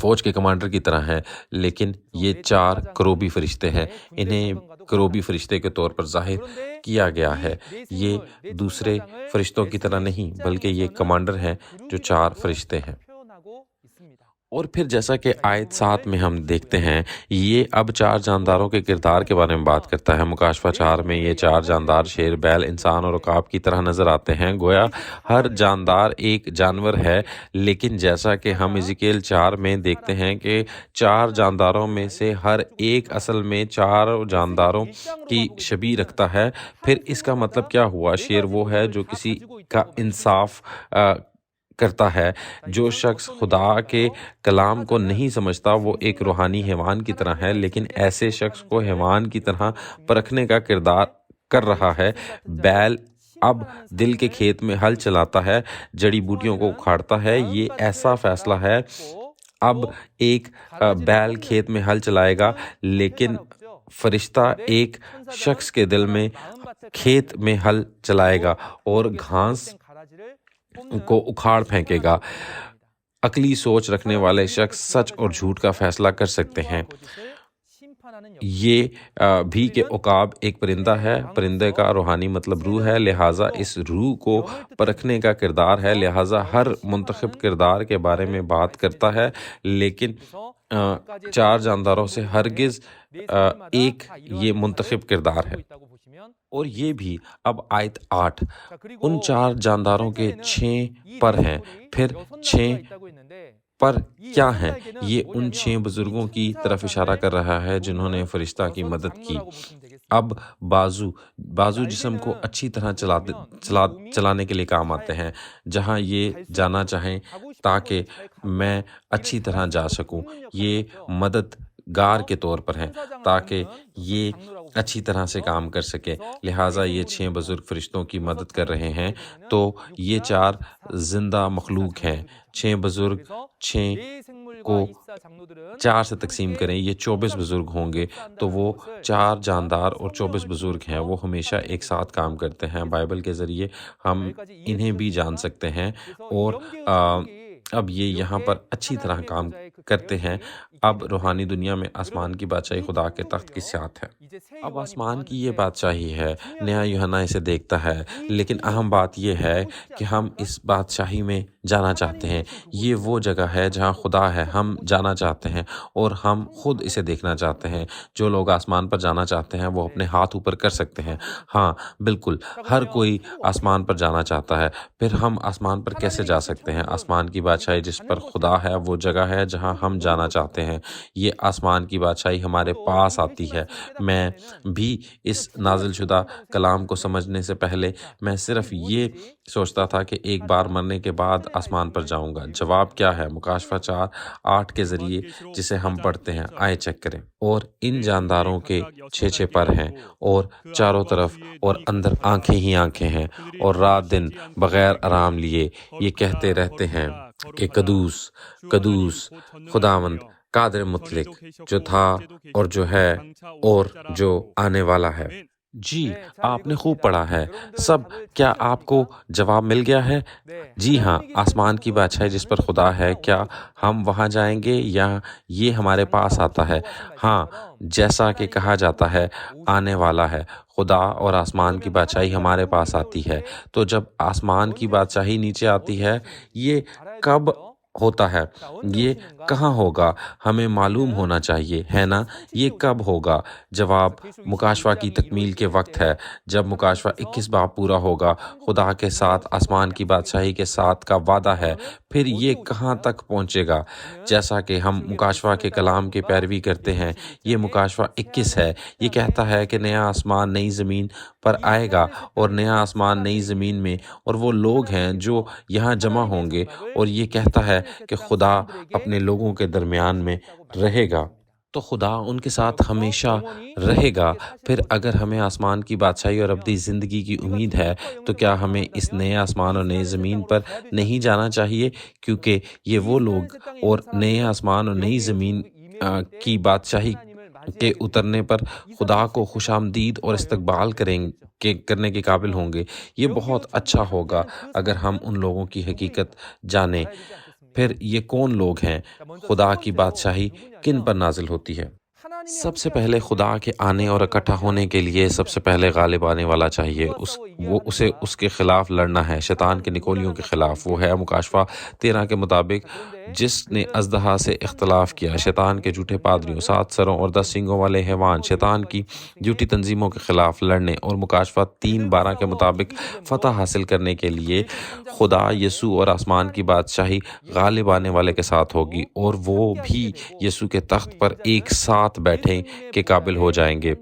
فوج کے کمانڈر کی طرح ہیں، لیکن یہ 4 کروبی فرشتے ہیں۔ انہیں کروبی فرشتے کے طور پر ظاہر کیا گیا ہے۔ یہ دوسرے فرشتوں کی طرح نہیں، بلکہ یہ کمانڈر ہیں جو 4 فرشتے ہیں۔ اور پھر جیسا کہ آیت 7 میں ہم دیکھتے ہیں، یہ اب 4 جانداروں کے کردار کے بارے میں بات کرتا ہے۔ مکاشفہ 4 میں یہ 4 جاندار شیر، بیل، انسان اور عقاب کی طرح نظر آتے ہیں۔ گویا ہر جاندار ایک جانور ہے، لیکن جیسا کہ ہم حزقیل 4 میں دیکھتے ہیں کہ 4 جانداروں میں سے ہر ایک اصل میں 4 جانداروں کی شبیہ رکھتا ہے۔ پھر اس کا مطلب کیا ہوا؟ شیر وہ ہے جو کسی کا انصاف کرتا ہے۔ جو شخص خدا کے کلام کو نہیں سمجھتا وہ ایک روحانی حیوان کی طرح ہے، لیکن ایسے شخص کو حیوان کی طرح پرکھنے کا کردار کر رہا ہے۔ بیل اب دل کے کھیت میں ہل چلاتا ہے، جڑی بوٹیوں کو اکھاڑتا ہے۔ یہ ایسا فیصلہ ہے، اب ایک بیل کھیت میں ہل چلائے گا، لیکن فرشتہ ایک شخص کے دل میں کھیت میں ہل چلائے گا اور گھاس کو اکھاڑ پھینکے گا۔ عقلی سوچ رکھنے والے شخص سچ اور جھوٹ کا فیصلہ کر سکتے ہیں۔ یہ بھی کہ عقاب ایک پرندہ ہے، پرندے کا روحانی مطلب روح ہے، لہٰذا اس روح کو پرکھنے کا کردار ہے۔ لہٰذا ہر منتخب کردار کے بارے میں بات کرتا ہے، لیکن 4 جانداروں سے ہرگز ایک یہ منتخب کردار ہے۔ اور یہ بھی اب آیت 8، ان 4 جانداروں کے 6 پر ہیں۔ پھر 6 پر کیا ہیں؟ یہ ان 6 بزرگوں کی طرف اشارہ کر رہا ہے جنہوں نے فرشتہ کی مدد کی۔ اب بازو جسم کو اچھی طرح چلانے کے لیے کام آتے ہیں، جہاں یہ جانا چاہیں تاکہ میں اچھی طرح جا سکوں۔ یہ مددگار کے طور پر ہیں تاکہ یہ اچھی طرح سے کام کر سکے۔ لہٰذا یہ 6 بزرگ فرشتوں کی مدد کر رہے ہیں، تو یہ 4 زندہ مخلوق ہیں۔ 6 بزرگ 6 کو 4 سے تقسیم کریں، یہ 24 بزرگ ہوں گے، تو وہ 4 جاندار اور 24 بزرگ ہیں۔ وہ ہمیشہ ایک ساتھ کام کرتے ہیں۔ بائبل کے ذریعے ہم انہیں بھی جان سکتے ہیں، اور اب یہ یہاں پر اچھی طرح کام کرتے ہیں۔ اب روحانی دنیا میں آسمان کی بادشاہی خدا کے تخت کی سیاحت ہے۔ اب آسمان کی یہ بادشاہی ہے، نیا یوحنا اسے دیکھتا ہے، لیکن اہم بات یہ ہے کہ ہم اس بادشاہی میں جانا چاہتے ہیں۔ یہ وہ جگہ ہے جہاں خدا ہے، ہم جانا چاہتے ہیں اور ہم خود اسے دیکھنا چاہتے ہیں۔ جو لوگ آسمان پر جانا چاہتے ہیں وہ اپنے ہاتھ اوپر کر سکتے ہیں۔ ہاں بالکل، ہر کوئی آسمان پر جانا چاہتا ہے۔ پھر ہم آسمان پر کیسے جا سکتے ہیں؟ آسمان کی بادشاہی جس پر خدا ہے وہ جگہ ہے جہاں ہم جانا چاہتے ہیں۔ یہ آسمان کی بادشاہی ہمارے پاس آتی ہے۔ میں بھی اس نازل شدہ کلام کو سمجھنے سے پہلے میں صرف یہ سوچتا تھا کہ ایک بار مرنے کے بعد آسمان پر جاؤں گا۔ جواب کیا ہے؟ مکاشفہ 4:8 کے ذریعے جسے ہم پڑھتے ہیں، آئے چیک کریں۔ اور ان جانداروں کے 6 پر ہیں، اور چاروں طرف اور اندر آنکھیں ہی آنکھیں ہیں، اور رات دن بغیر آرام لیے یہ کہتے رہتے ہیں کہ قدوس قدوس خداوند قادر مطلق، جو تھا اور جو ہے اور جو آنے والا ہے۔ جی، آپ نے خوب پڑھا ہے سب۔ کیا آپ کو جواب مل گیا ہے؟ جی ہاں، آسمان کی بادشاہی جس پر خدا ہے، کیا ہم وہاں جائیں گے یا یہ ہمارے پاس آتا ہے؟ ہاں، جیسا کہ کہا جاتا ہے آنے والا ہے۔ خدا اور آسمان کی بادشاہی ہمارے پاس آتی ہے۔ تو جب آسمان کی بادشاہی نیچے آتی ہے، یہ کب ہوتا ہے؟ یہ کہاں ہوگا؟ ہمیں معلوم ہونا چاہیے، ہے نا؟ یہ کب ہوگا؟ جواب مکاشفہ کی تکمیل کے وقت ہے، جب مکاشفہ 21 باب پورا ہوگا۔ خدا کے ساتھ آسمان کی بادشاہی کے ساتھ کا وعدہ ہے۔ پھر یہ کہاں تک پہنچے گا؟ جیسا کہ ہم مکاشفہ کے کلام کی پیروی کرتے ہیں، یہ مکاشفہ 21 ہے۔ یہ کہتا ہے کہ نیا آسمان نئی زمین پر آئے گا، اور نیا آسمان نئی زمین میں، اور وہ لوگ ہیں جو یہاں جمع ہوں گے، اور یہ کہتا ہے کہ خدا اپنے لوگوں کے درمیان میں رہے گا۔ تو خدا ان کے ساتھ ہمیشہ رہے گا۔ پھر اگر ہمیں آسمان کی بادشاہی اور ابدی زندگی کی امید ہے، تو کیا ہمیں اس نئے آسمان اور نئی زمین پر نہیں جانا چاہیے؟ کیونکہ یہ وہ لوگ اور نئے آسمان اور نئی زمین کی بادشاہی کے اترنے پر خدا کو خوش آمدید اور استقبال کرنے کے قابل ہوں گے۔ یہ بہت اچھا ہوگا اگر ہم ان لوگوں کی حقیقت جانیں۔ پھر یہ کون لوگ ہیں؟ خدا کی بادشاہی کن پر نازل ہوتی ہے؟ سب سے پہلے خدا کے آنے اور اکٹھا ہونے کے لیے سب سے پہلے غالب آنے والا چاہیے، اسے اس کے خلاف لڑنا ہے، شیطان کے نکولیوں کے خلاف۔ وہ ہے مکاشفہ 13 کے مطابق جس نے اژدہا سے اختلاف کیا، شیطان کے جھوٹے پادریوں، 7 سروں اور 10 سینگوں والے حیوان، شیطان کی جھوٹی تنظیموں کے خلاف لڑنے اور مکاشفہ 3:12 کے مطابق فتح حاصل کرنے کے لیے خدا یسوع اور آسمان کی بادشاہی غالب آنے والے کے ساتھ ہوگی، اور وہ بھی یسوع کے تخت پر ایک ساتھ بیٹھنے کے قابل ہو جائیں گے۔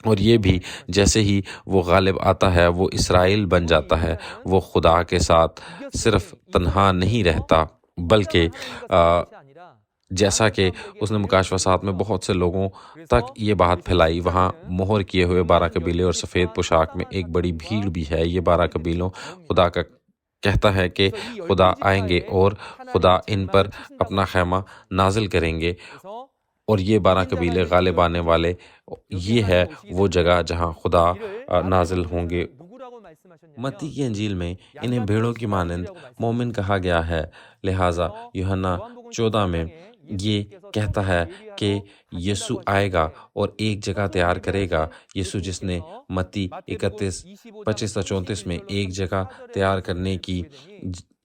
اور یہ بھی جیسے ہی وہ غالب آتا ہے وہ اسرائیل بن جاتا ہے، وہ خدا کے ساتھ صرف تنہا نہیں رہتا بلکہ جیسا کہ اس نے مکاشفہ 7 میں بہت سے لوگوں تک یہ بات پھیلائی، وہاں مہر کیے ہوئے 12 قبیلے اور سفید پوشاک میں ایک بڑی بھیڑ بھی ہے۔ یہ 12 قبیلوں خدا کا کہتا ہے کہ خدا آئیں گے اور خدا ان پر اپنا خیمہ نازل کریں گے، اور یہ 12 قبیلے غالب آنے والے، یہ ہے وہ جگہ جہاں خدا نازل ہوں گے۔ متی کی انجیل میں انہیں بھیڑوں کی مانند مومن کہا گیا ہے، لہٰذا یوحنا 14 میں یہ کہتا ہے کہ یسوع آئے گا اور ایک جگہ تیار کرے گا۔ یسوع جس نے متی 31:25-34 میں ایک جگہ تیار کرنے کی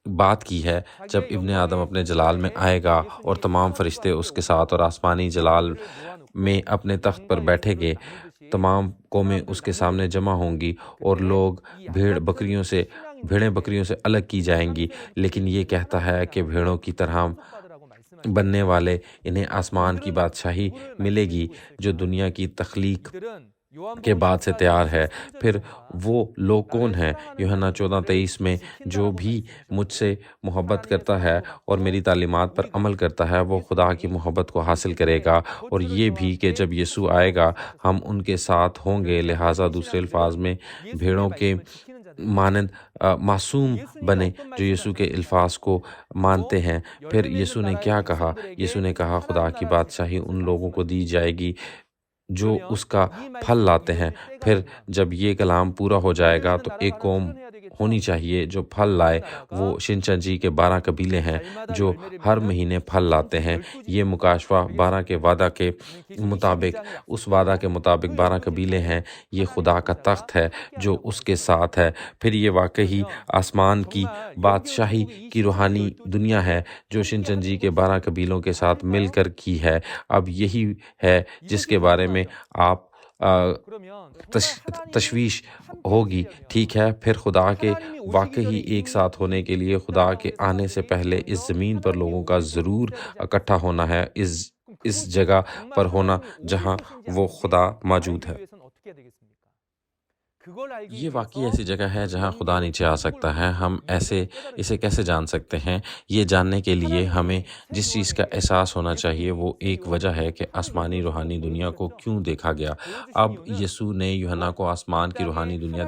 بات کی ہے، جب ابن آدم اپنے جلال میں آئے گا اور تمام فرشتے اس کے ساتھ اور آسمانی جلال میں اپنے تخت پر بیٹھے گے، تمام قومیں اس کے سامنے جمع ہوں گی اور لوگ بھیڑیں بکریوں سے الگ کی جائیں گی، لیکن یہ کہتا ہے کہ بھیڑوں کی طرح بننے والے انہیں آسمان کی بادشاہی ملے گی جو دنیا کی تخلیق کے بعد سے تیار ہے۔ پھر وہ لوگ کون ہیں؟ یوحنا 14:23 میں جو بھی مجھ سے محبت کرتا ہے اور میری تعلیمات پر عمل کرتا ہے وہ خدا کی محبت کو حاصل کرے گا، اور یہ بھی کہ جب یسوع آئے گا ہم ان کے ساتھ ہوں گے۔ لہٰذا دوسرے الفاظ میں بھیڑوں کے مانند معصوم بنے جو یسوع کے الفاظ کو مانتے ہیں۔ پھر یسوع نے کیا کہا؟ یسوع نے کہا خدا کی بادشاہی ان لوگوں کو دی جائے گی جو اس کا پھل لاتے ہیں۔ پھر جب یہ کلام پورا ہو جائے گا تو ایک قوم ہونی چاہیے جو پھل لائے، وہ شنچنجی کے 12 قبیلے ہیں جو ہر مہینے پھل لاتے ہیں۔ یہ مکاشفہ 12 کے وعدہ کے مطابق، اس وعدہ کے مطابق 12 قبیلے ہیں۔ یہ خدا کا تخت ہے جو اس کے ساتھ ہے۔ پھر یہ واقعی آسمان کی بادشاہی کی روحانی دنیا ہے جو شنچنجی کے 12 قبیلوں کے ساتھ مل کر کی ہے۔ اب یہی ہے جس کے بارے میں آپ تشویش ہوگی، ٹھیک ہے؟ پھر خدا کے واقعی ایک ساتھ ہونے کے لیے خدا کے آنے سے پہلے اس زمین پر لوگوں کا ضرور اکٹھا ہونا ہے، اس جگہ پر ہونا جہاں وہ خدا موجود ہے۔ یہ واقعی ایسی جگہ ہے جہاں خدا نیچے آ سکتا ہے۔ ہم اسے کیسے جان سکتے ہیں؟ یہ جاننے کے لیے ہمیں جس چیز کا احساس ہونا چاہیے وہ ایک وجہ ہے کہ آسمانی روحانی دنیا کو کیوں دیکھا گیا۔ اب یسوع نے یوحنا کو آسمان کی روحانی دنیا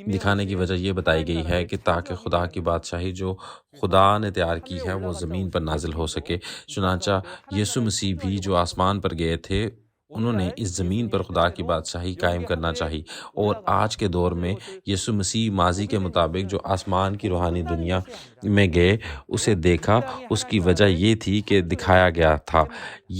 دکھانے کی وجہ یہ بتائی گئی ہے کہ تاکہ خدا کی بادشاہی جو خدا نے تیار کی ہے وہ زمین پر نازل ہو سکے۔ چنانچہ یسوع مسیح بھی جو آسمان پر گئے تھے، انہوں نے اس زمین پر خدا کی بادشاہی قائم کرنا چاہی، اور آج کے دور میں یسوع مسیح ماضی کے مطابق جو آسمان کی روحانی دنیا میں گئے اسے دیکھا۔ اس کی وجہ یہ تھی کہ دکھایا گیا تھا۔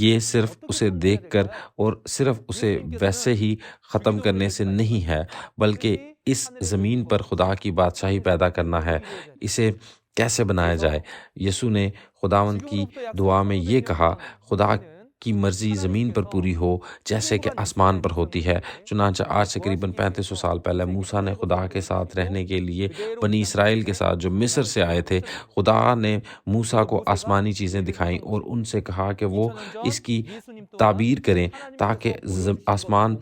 یہ صرف اسے دیکھ کر اور صرف اسے ویسے ہی ختم کرنے سے نہیں ہے، بلکہ اس زمین پر خدا کی بادشاہی پیدا کرنا ہے۔ اسے کیسے بنایا جائے؟ یسوع نے خداوند کی دعا میں یہ کہا، خدا کی مرضی زمین پر پوری ہو جیسے کہ آسمان پر ہوتی ہے۔ چنانچہ آج سے قریباً 3500 سال پہلے موسیٰ نے خدا کے ساتھ رہنے کے لیے بنی اسرائیل کے ساتھ جو مصر سے آئے تھے، خدا نے موسیٰ کو آسمانی چیزیں دکھائیں اور ان سے کہا کہ وہ اس کی تعبیر کریں تاکہ آسمان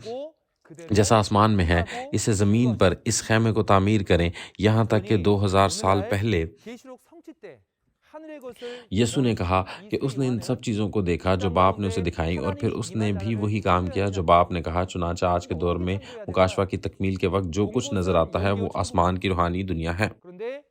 جیسا آسمان میں ہے اسے زمین پر اس خیمے کو تعمیر کریں، یہاں تک کہ 2000 سال پہلے یسوع نے کہا کہ اس نے ان سب چیزوں کو دیکھا جو باپ نے اسے دکھائیں، اور پھر اس نے بھی وہی کام کیا جو باپ نے کہا۔ چنانچہ آج کے دور میں مکاشفہ کی تکمیل کے وقت جو کچھ نظر آتا ہے وہ آسمان کی روحانی دنیا ہے۔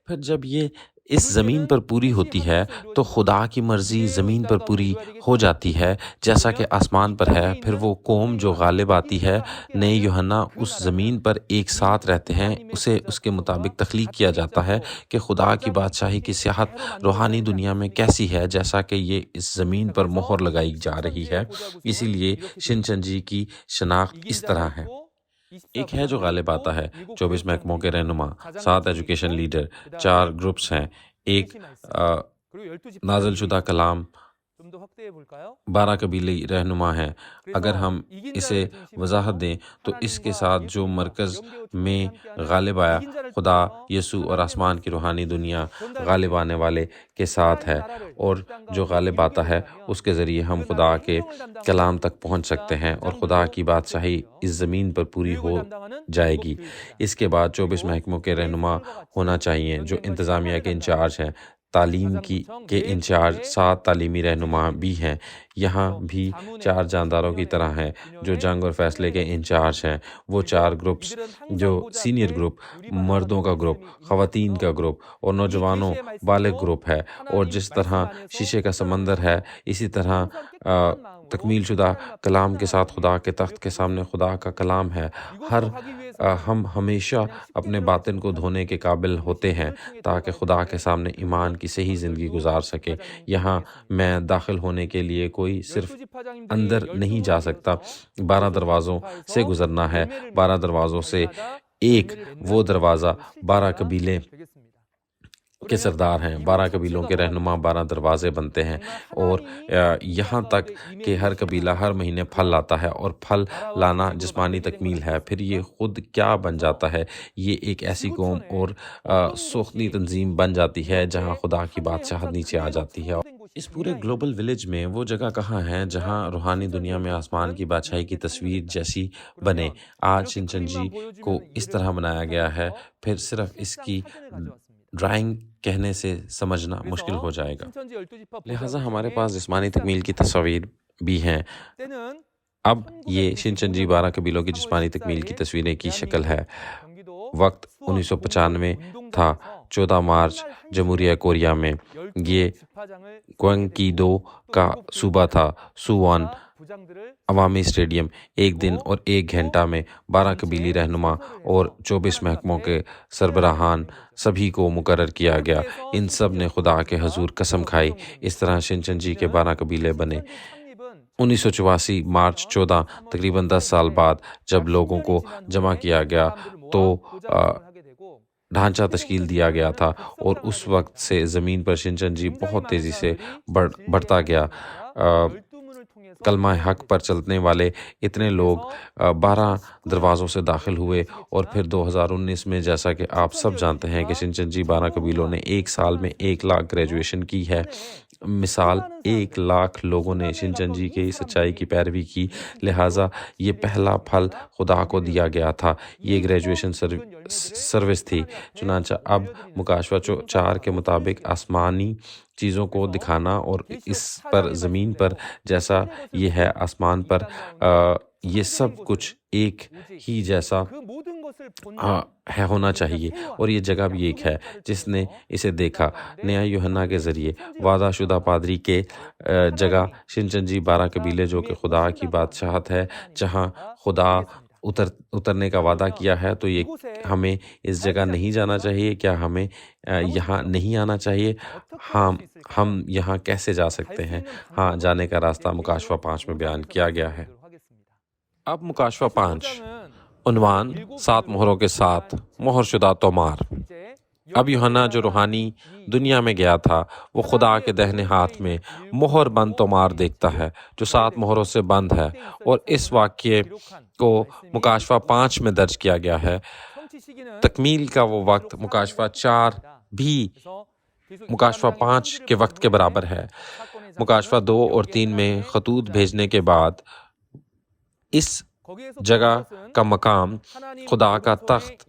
پھر جب یہ اس زمین پر پوری ہوتی ہے تو خدا کی مرضی زمین پر پوری ہو جاتی ہے جیسا کہ آسمان پر ہے۔ پھر وہ قوم جو غالب آتی ہے، نئے یوحنا اس زمین پر ایک ساتھ رہتے ہیں، اسے اس کے مطابق تخلیق کیا جاتا ہے کہ خدا کی بادشاہی کی سیاحت روحانی دنیا میں کیسی ہے، جیسا کہ یہ اس زمین پر مہر لگائی جا رہی ہے۔ اسی لیے شنچنجی کی شناخت اس طرح ہے۔ ایک ہے جو غالب آتا ہے، 24 محکموں کے رہنما، 7 ایجوکیشن لیڈر، 4 گروپس ہیں، ایک نازل شدہ کلام، 12 قبیلی رہنما ہیں۔ اگر ہم اسے وضاحت دیں تو اس کے ساتھ جو مرکز میں غالب آیا خدا یسوع اور آسمان کی روحانی دنیا غالب آنے والے کے ساتھ ہے، اور جو غالب آتا ہے اس کے ذریعے ہم خدا کے کلام تک پہنچ سکتے ہیں اور خدا کی بادشاہی اس زمین پر پوری ہو جائے گی۔ اس کے بعد 24 محکموں کے رہنما ہونا چاہیے جو انتظامیہ کے انچارج ہیں، تعلیم کے انچارج 7 تعلیمی رہنما بھی ہیں۔ یہاں بھی 4 جانداروں کی طرح ہیں جو جنگ اور فیصلے کے انچارج ہیں۔ وہ 4 گروپس جو سینئر گروپ، مردوں کا گروپ، خواتین کا گروپ اور نوجوانوں بالغ گروپ ہے، اور جس طرح شیشے کا سمندر ہے اسی طرح تکمیل شدہ کلام کے ساتھ خدا کے تخت کے سامنے خدا کا کلام ہے۔ ہم ہمیشہ اپنے باطن کو دھونے کے قابل ہوتے ہیں تاکہ خدا کے سامنے ایمان کی صحیح زندگی گزار سکے۔ یہاں میں داخل ہونے کے لیے کوئی صرف اندر نہیں جا سکتا، 12 دروازوں سے گزرنا ہے۔ 12 دروازوں سے ایک وہ دروازہ 12 قبیلے کے سردار ہیں، 12 قبیلوں کے رہنما 12 دروازے بنتے ہیں، اور یہاں تک کہ ہر قبیلہ ہر مہینے پھل لاتا ہے، اور پھل لانا جسمانی تکمیل ہے۔ پھر یہ خود کیا بن جاتا ہے؟ یہ ایک ایسی قوم اور سوختنی تنظیم بن جاتی ہے جہاں خدا کی بادشاہت نیچے آ جاتی ہے۔ اس پورے گلوبل ولیج میں وہ جگہ کہاں ہے جہاں روحانی دنیا میں آسمان کی بادشاہی کی تصویر جیسی بنے؟ آج شنچنجی کو اس طرح بنایا گیا ہے، پھر صرف اس کی ڈرائنگ کہنے سے سمجھنا مشکل ہو جائے گا۔ لہٰذا ہمارے پاس جسمانی تکمیل کی تصاویر بھی ہیں۔ اب یہ شنچنجی 12 قبیلوں کی جسمانی تکمیل کی تصویریں کی شکل ہے۔ وقت 1995 تھا، 14 مارچ جمہوریہ کوریا میں۔ یہ گوانگکی-دو کا صوبہ تھا۔ سووان عوامی اسٹیڈیم۔ 1 دن اور 1 گھنٹہ میں 12 قبیلی رہنما اور 24 محکموں کے سربراہان سبھی کو مقرر کیا گیا۔ ان سب نے خدا کے حضور قسم کھائی۔ اس طرح شنچنجی کے 12 قبیلے بنے۔ 1984 مارچ 14، تقریباً 10 سال بعد جب لوگوں کو جمع کیا گیا تو ڈھانچہ تشکیل دیا گیا تھا، اور اس وقت سے زمین پر شنچنجی بہت تیزی سے بڑھتا گیا۔ کلمہ حق پر چلنے والے اتنے لوگ 12 دروازوں سے داخل ہوئے، اور پھر 2019 میں جیسا کہ آپ سب جانتے ہیں کہ شنچنجی 12 قبیلوں نے 1 سال میں 1 لاکھ گریجویشن کی ہے۔ مثال 1 لاکھ لوگوں نے شنچنجی کی سچائی کی پیروی کی، لہٰذا یہ پہلا پھل خدا کو دیا گیا تھا۔ یہ گریجویشن سروس تھی۔ چنانچہ اب مکاشفہ 4 کے مطابق آسمانی چیزوں کو دکھانا، اور اس پر زمین پر جیسا یہ ہے آسمان پر، یہ سب کچھ ایک ہی جیسا ہے ہونا چاہیے، اور یہ جگہ بھی ایک ہے جس نے اسے دیکھا۔ نیا یوحنا کے ذریعے وعدہ شدہ پادری کے جگہ شنچنجی 12 قبیلے جو کہ خدا کی بادشاہت ہے، جہاں خدا اترنے کا وعدہ کیا ہے، تو یہ ہمیں اس جگہ نہیں جانا چاہیے؟ کیا ہمیں یہاں نہیں آنا چاہیے؟ ہم یہاں کیسے جا سکتے ہیں؟ ہاں، جانے کا راستہ مکاشفہ 5 میں بیان کیا گیا ہے۔ اب مکاشفہ 5، عنوان 7 مہروں کے ساتھ مہر شدہ تومار۔ اب یوحنا جو روحانی دنیا میں گیا تھا، وہ خدا کے دہنے ہاتھ میں مہر بند تومار دیکھتا ہے جو 7 مہروں سے بند ہے، اور اس واقعے کو مکاشفہ 5 میں درج کیا گیا ہے۔ تکمیل کا وہ وقت مکاشفہ 4 بھی مکاشفہ 5 کے وقت کے برابر ہے۔ مکاشفہ 2 اور 3 میں خطوط بھیجنے کے بعد اس جگہ کا مقام خدا کا تخت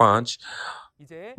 5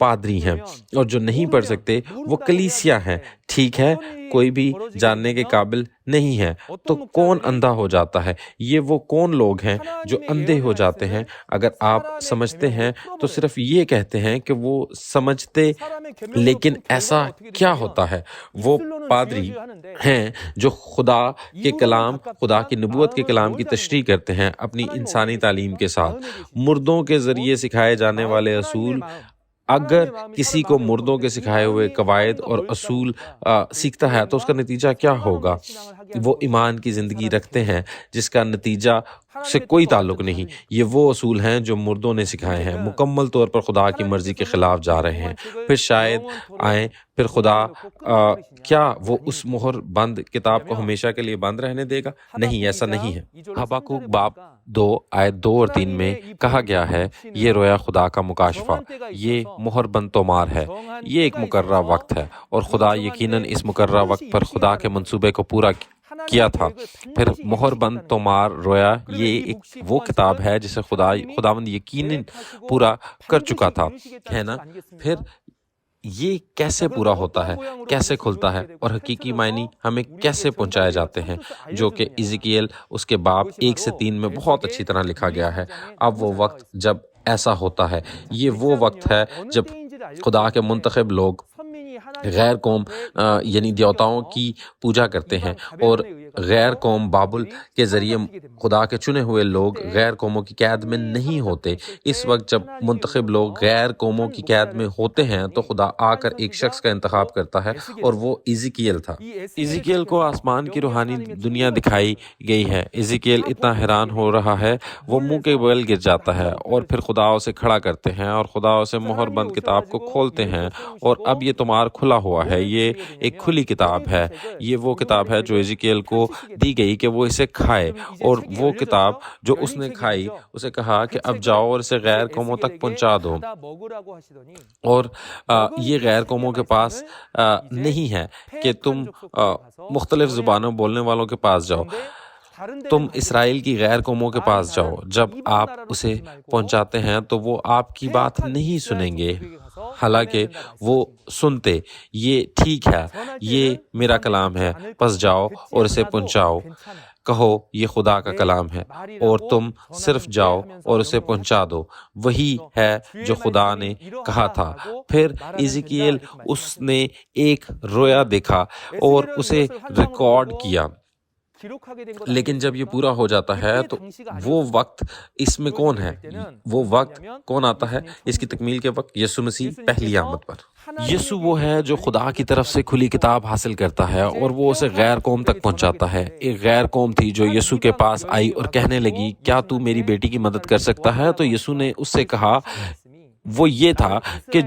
پادری ہیں اور جو نہیں پڑھ سکتے وہ کلیسیا ہیں. ٹھیک ہے, کوئی بھی جاننے کے قابل نہیں ہے تو کون اندھا ہو جاتا ہے؟ یہ وہ کون لوگ ہیں جو اندھے ہو جاتے ہیں؟ اگر آپ سمجھتے ہیں تو صرف یہ کہتے ہیں کہ وہ سمجھتے, لیکن ایسا کیا ہوتا ہے؟ وہ پادری ہیں جو خدا کے کلام, خدا کی نبوت کے کلام کی تشریح کرتے ہیں اپنی انسانی تعلیم کے ساتھ. مردوں کے ذریعے سکھائے جانے والے اصول, اگر کسی کو مردوں کے سکھائے ہوئے قواعد اور اصول سیکھتا ہے تو اس کا نتیجہ کیا ہوگا؟ وہ ایمان کی زندگی رکھتے ہیں جس کا نتیجہ سے کوئی تعلق نہیں. یہ وہ اصول ہیں جو مردوں نے سکھائے ہیں, مکمل طور پر خدا کی مرضی کے خلاف جا رہے ہیں. پھر شاید آئیں, پھر خدا کیا وہ اس مہر بند کتاب کو ہمیشہ کے لیے بند رہنے دے گا؟ نہیں, ایسا نہیں ہے. حبقوق باب 2 آیت 2 اور 3 میں کہا گیا ہے, یہ رویا خدا کا مکاشفہ, یہ مہر بند تومار ہے, یہ ایک مقررہ وقت ہے اور خدا یقیناً اس مقررہ وقت پر خدا کے منصوبے کو پورا کیا تھا. پھر مہر بند تومار رویا, یہ ایک وہ کتاب ہے جسے خداوند یقیناً پورا کر چکا تھا, ہے نا. پھر یہ کیسے پورا ہوتا ہے, کیسے کھلتا ہے اور حقیقی معنی ہمیں کیسے پہنچائے جاتے ہیں, جو کہ ایزیکیل اس کے باب 1 سے 3 میں بہت اچھی طرح لکھا گیا ہے. اب وہ وقت جب ایسا ہوتا ہے, یہ وہ وقت ہے جب خدا کے منتخب لوگ غیر قوم یعنی دیوتاؤں کی پوجا کرتے ہیں اور غیر قوم بابل کے ذریعے خدا کے چنے ہوئے لوگ غیر قوموں کی قید میں نہیں ہوتے. اس وقت جب منتخب لوگ غیر قوموں کی قید میں ہوتے ہیں تو خدا آ کر ایک شخص کا انتخاب کرتا ہے اور وہ ایزیکیل تھا. ایزیکیل کو آسمان کی روحانی دنیا دکھائی گئی ہے. ایزیکیل اتنا حیران ہو رہا ہے وہ منہ کے بل گر جاتا ہے اور پھر خدا اسے کھڑا کرتے ہیں اور خدا اسے مہر بند کتاب کو کھولتے ہیں اور اب یہ تمہار کھلا ہوا ہے. یہ ایک کھلی کتاب ہے. یہ وہ کتاب ہے جو ایزیکیل کو دی گئی کہ وہ اسے کھائے, اور وہ کتاب جو اس نے کھائی اسے کہا کہ اب جاؤ اور اسے غیر قوموں تک پہنچا دو. اور یہ غیر قوموں کے پاس نہیں ہے کہ تم مختلف زبانوں بولنے والوں کے پاس جاؤ, تم اسرائیل کی غیر قوموں کے پاس جاؤ. جب آپ اسے پہنچاتے ہیں تو وہ آپ کی بات نہیں سنیں گے, حالانکہ وہ سنتے. یہ ٹھیک ہے, یہ میرا کلام ہے, بس جاؤ اور اسے پہنچاؤ. کہو یہ خدا کا کلام ہے اور تم صرف جاؤ اور اسے پہنچا دو. وہی ہے جو خدا نے کہا تھا. پھر ایزیکیل اس نے ایک رویا دیکھا اور اسے ریکارڈ کیا, لیکن جب یہ پورا ہو جاتا ہے تو وہ وقت اس میں کون ہے؟ وہ وقت کون آتا ہے اس کی تکمیل کے وقت؟ یسوع مسیح پہلی آمد پر. یسوع وہ ہے جو خدا کی طرف سے کھلی کتاب حاصل کرتا ہے اور وہ اسے غیر قوم تک پہنچاتا ہے. ایک غیر قوم تھی جو یسوع کے پاس آئی اور کہنے لگی, کیا تو میری بیٹی کی مدد کر سکتا ہے؟ تو یسوع نے اس سے کہا, وہ یہ تھا کہ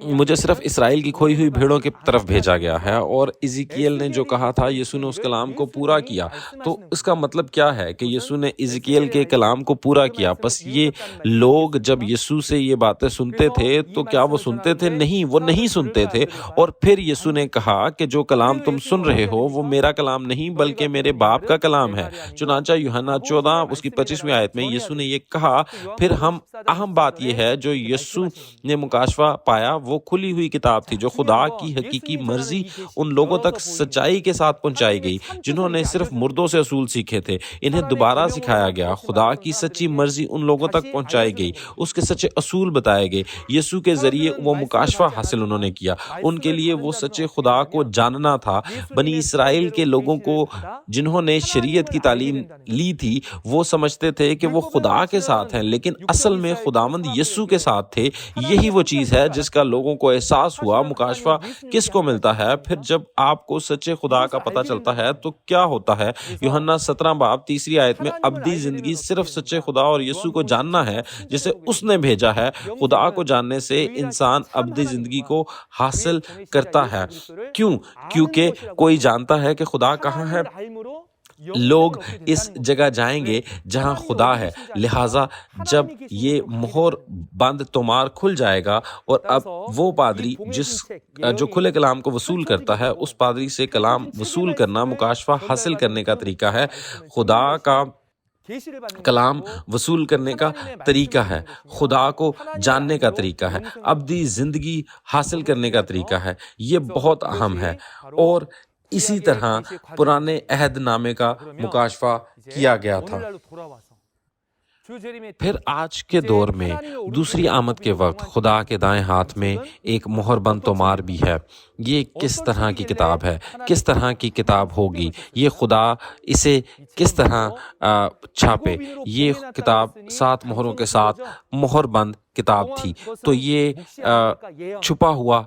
مجھے صرف اسرائیل کی کھوئی ہوئی بھیڑوں کی طرف بھیجا گیا ہے. اور ایزیکیل نے جو کہا تھا یسوع نے اس کلام کو پورا کیا. تو اس کا مطلب کیا ہے کہ یسوع نے ایزیکیل کے کلام کو پورا کیا. بس یہ لوگ جب یسوع سے یہ باتیں سنتے تھے تو کیا وہ سنتے تھے؟ نہیں, وہ نہیں سنتے تھے. اور پھر یسوع نے کہا کہ جو کلام تم سن رہے ہو وہ میرا کلام نہیں بلکہ میرے باپ کا کلام ہے. چنانچہ یوحنا 14 اس کی 25ویں آیت میں یسوع نے یہ کہا. پھر اہم بات یہ ہے جو یسوع نے مکاشفہ پایا, وہ کھلی ہوئی کتاب تھی جو خدا کی حقیقی مرضی ان لوگوں تک سچائی کے ساتھ پہنچائی گئی جنہوں نے صرف مردوں سے اصول سیکھے تھے. انہیں دوبارہ سکھایا گیا. خدا کی سچی مرضی ان لوگوں تک پہنچائی گئی, اس کے سچے اصول بتائے گئے. یسوع کے ذریعے وہ مکاشفہ حاصل انہوں نے کیا. ان کے لیے وہ سچے خدا کو جاننا تھا. بنی اسرائیل کے لوگوں کو جنہوں نے شریعت کی تعلیم لی تھی وہ سمجھتے تھے کہ وہ خدا کے ساتھ ہیں, لیکن اصل میں خداوند یسوع کے ساتھ تھے. یہی وہ چیز ہے جس کا لوگوں کو احساس ہوا. مکاشفہ کس کو ملتا ہے؟ پھر جب آپ کو سچے خدا کا پتہ چلتا ہے تو کیا ہوتا ہے؟ یوحنا 17 باب 3 آیت میں ابدی زندگی صرف سچے خدا اور یسوع کو جاننا ہے جسے اس نے بھیجا ہے. خدا کو جاننے سے انسان ابدی زندگی کو حاصل کرتا ہے. کیوں؟ کیونکہ کوئی جانتا ہے کہ خدا کہاں ہے. لوگ اس جگہ جائیں گے جہاں خدا ہے. لہٰذا جب یہ مہر بند تومار کھل جائے گا اور اب وہ پادری جو کھلے کلام کو وصول کرتا ہے, اس پادری سے کلام وصول کرنا مکاشفہ حاصل کرنے کا طریقہ ہے. خدا کا 계시를 받는 کلام 것이고 وصول کرنے کا 하나님의 طریقہ ہے، 말씀을 통해서 خدا کو 하나님의 جاننے کا 안으로 طریقہ ہے، 영생을 ابدی زندگی حاصل کرنے کا طریقہ ہے۔ یہ 그래서 بہت اہم ہے، 그것이 바로 اور اسی 구약의 طرح 계시의 과정입니다. پرانے عہد نامے کا 그러면 مکاشفہ 이제 کیا گیا تھا۔ 오늘날로 돌아와서 주 재림의 پھر 때 آج کے 이제 دور میں 하나님의 دوسری 오른쪽에 آمد کے 야곱이 وقت 동안 خدا 기록된 کے دائیں ہاتھ میں 책은 ایک مہر بند تومار بھی ہے۔ یہ کس 어떤 طرح کی 책이길래 کتاب ہے، 하나님께서 کس طرح کی کتاب ہوگی، 성경을 یہ 쓰셨을까? خدا اسے 이 کس 책은 طرح 바로 چھاپے۔ 일곱 یہ 인으로 کتاب 봉인했다고 7 مہروں کے ساتھ مہر بند کتاب تھی، تو یہ چھپا ہوا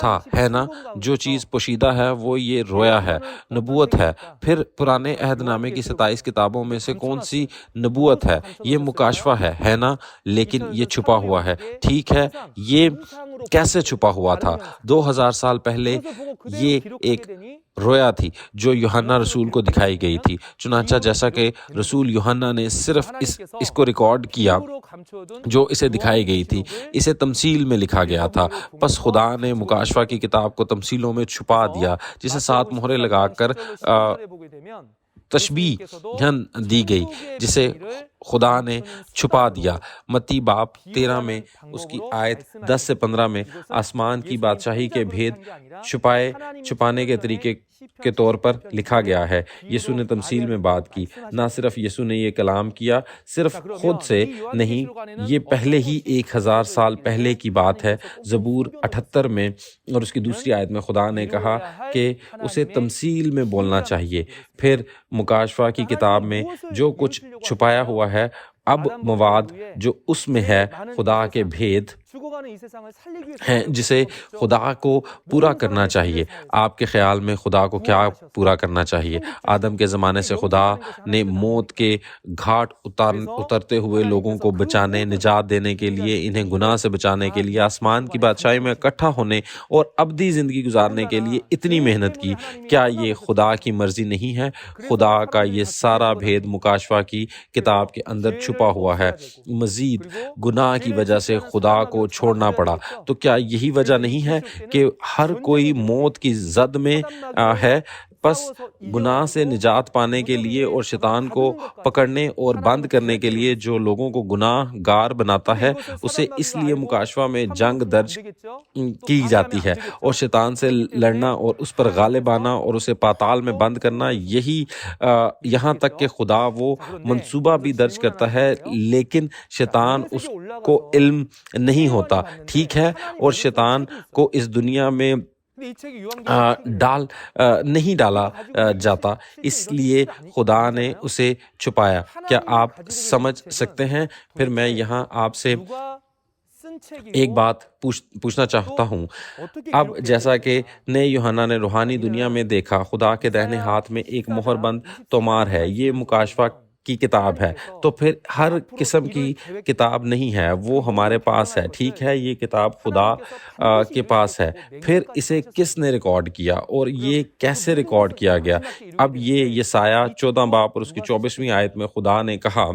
تھا، ہے نا؟ جو چیز پوشیدہ ہے وہ یہ رویا ہے، نبوت ہے۔ پھر پرانے عہد نامے کی 27 کتابوں میں سے کون سی نبوت ہے؟ یہ مکاشفہ ہے نا؟ لیکن یہ چھپا ہوا ہے۔ ٹھیک ہے، یہ کیسے چھپا ہوا تھا؟ 2000 سال پہلے یہ ایک رویا تھی جو یوحنا رسول کو دکھائی گئی تھی۔ چنانچہ جیسا کہ رسول یوحنا نے صرف اس کو ریکارڈ کیا جو اسے دکھائی گئی تھی، اسے تمثیل میں لکھا گیا تھا، پس خدا نے مکاشفہ کی کتاب کو تمثیلوں میں چھپا دیا، جسے 7 مہریں لگا کر تشبیہ دی گئی، جسے خدا نے چھپا دیا۔ متی باب 13 میں اس کی آیت 10 سے 15 میں آسمان کی بادشاہی کے بھید چھپانے کے طریقے کے طور پر لکھا گیا ہے۔ یسوع نے تمثیل میں بات کی، نہ صرف یسوع نے یہ کلام کیا صرف خود سے نہیں، یہ پہلے ہی 1000 سال پہلے کی بات ہے۔ زبور 78 میں اور اس کی دوسری آیت میں خدا نے کہا کہ اسے تمثیل میں بولنا چاہیے۔ پھر مکاشفہ کی کتاب میں جو کچھ چھپایا ہوا ہے، اب مواد جو اس میں ہے خدا کے بھید ہیں جسے خدا کو پورا کرنا چاہیے۔ آپ کے خیال میں خدا کو کیا پورا کرنا چاہیے؟ آدم کے زمانے سے خدا نے موت کے گھاٹ اترتے ہوئے لوگوں کو بچانے، نجات دینے کے لیے، انہیں گناہ سے بچانے کے لیے، آسمان کی بادشاہی میں اکٹھا ہونے اور ابدی زندگی گزارنے کے لیے اتنی محنت کی۔ کیا یہ خدا کی مرضی نہیں ہے؟ خدا کا یہ سارا بھید مکاشفہ کی کتاب کے اندر چھپا ہوا ہے۔ مزید گناہ کی وجہ سے خدا کو چھوڑنا پڑا، تو کیا یہی وجہ نہیں ہے کہ ہر کوئی موت کی زد میں ہے؟ پس گناہ سے نجات پانے کے لیے اور شیطان کو پکڑنے اور بند کرنے کے لیے جو لوگوں کو گناہ گار بناتا ہے، اسے اس لیے مکاشفہ میں جنگ درج کی جاتی ہے اور شیطان سے لڑنا اور اس پر غالب آنا اور اسے پاتال میں بند کرنا، یہی یہاں تک کہ خدا وہ منصوبہ بھی درج کرتا ہے، لیکن شیطان اس کو علم نہیں ہوتا، ٹھیک ہے؟ اور شیطان کو اس دنیا میں نہیں ڈالا جاتا، اس لیے خدا نے اسے چھپایا۔ کیا آپ سمجھ سکتے ہیں؟ پھر میں یہاں آپ سے ایک بات پوچھنا چاہتا ہوں۔ اب جیسا کہ نئے یوحنا نے روحانی دنیا میں دیکھا، خدا کے داہنے ہاتھ میں ایک مہر بند تومار ہے، یہ مکاشفہ کی کتاب ہے، تو پھر ہر قسم کی کتاب نہیں ہے، وہ ہمارے پاس ہے، ٹھیک ہے؟ یہ کتاب خدا کے پاس ہے۔ پھر اسے کس نے ریکارڈ کیا اور یہ کیسے ریکارڈ کیا گیا؟ اب یہ یسایہ 14 باب اور اس کی 24ویں آیت میں خدا نے کہا،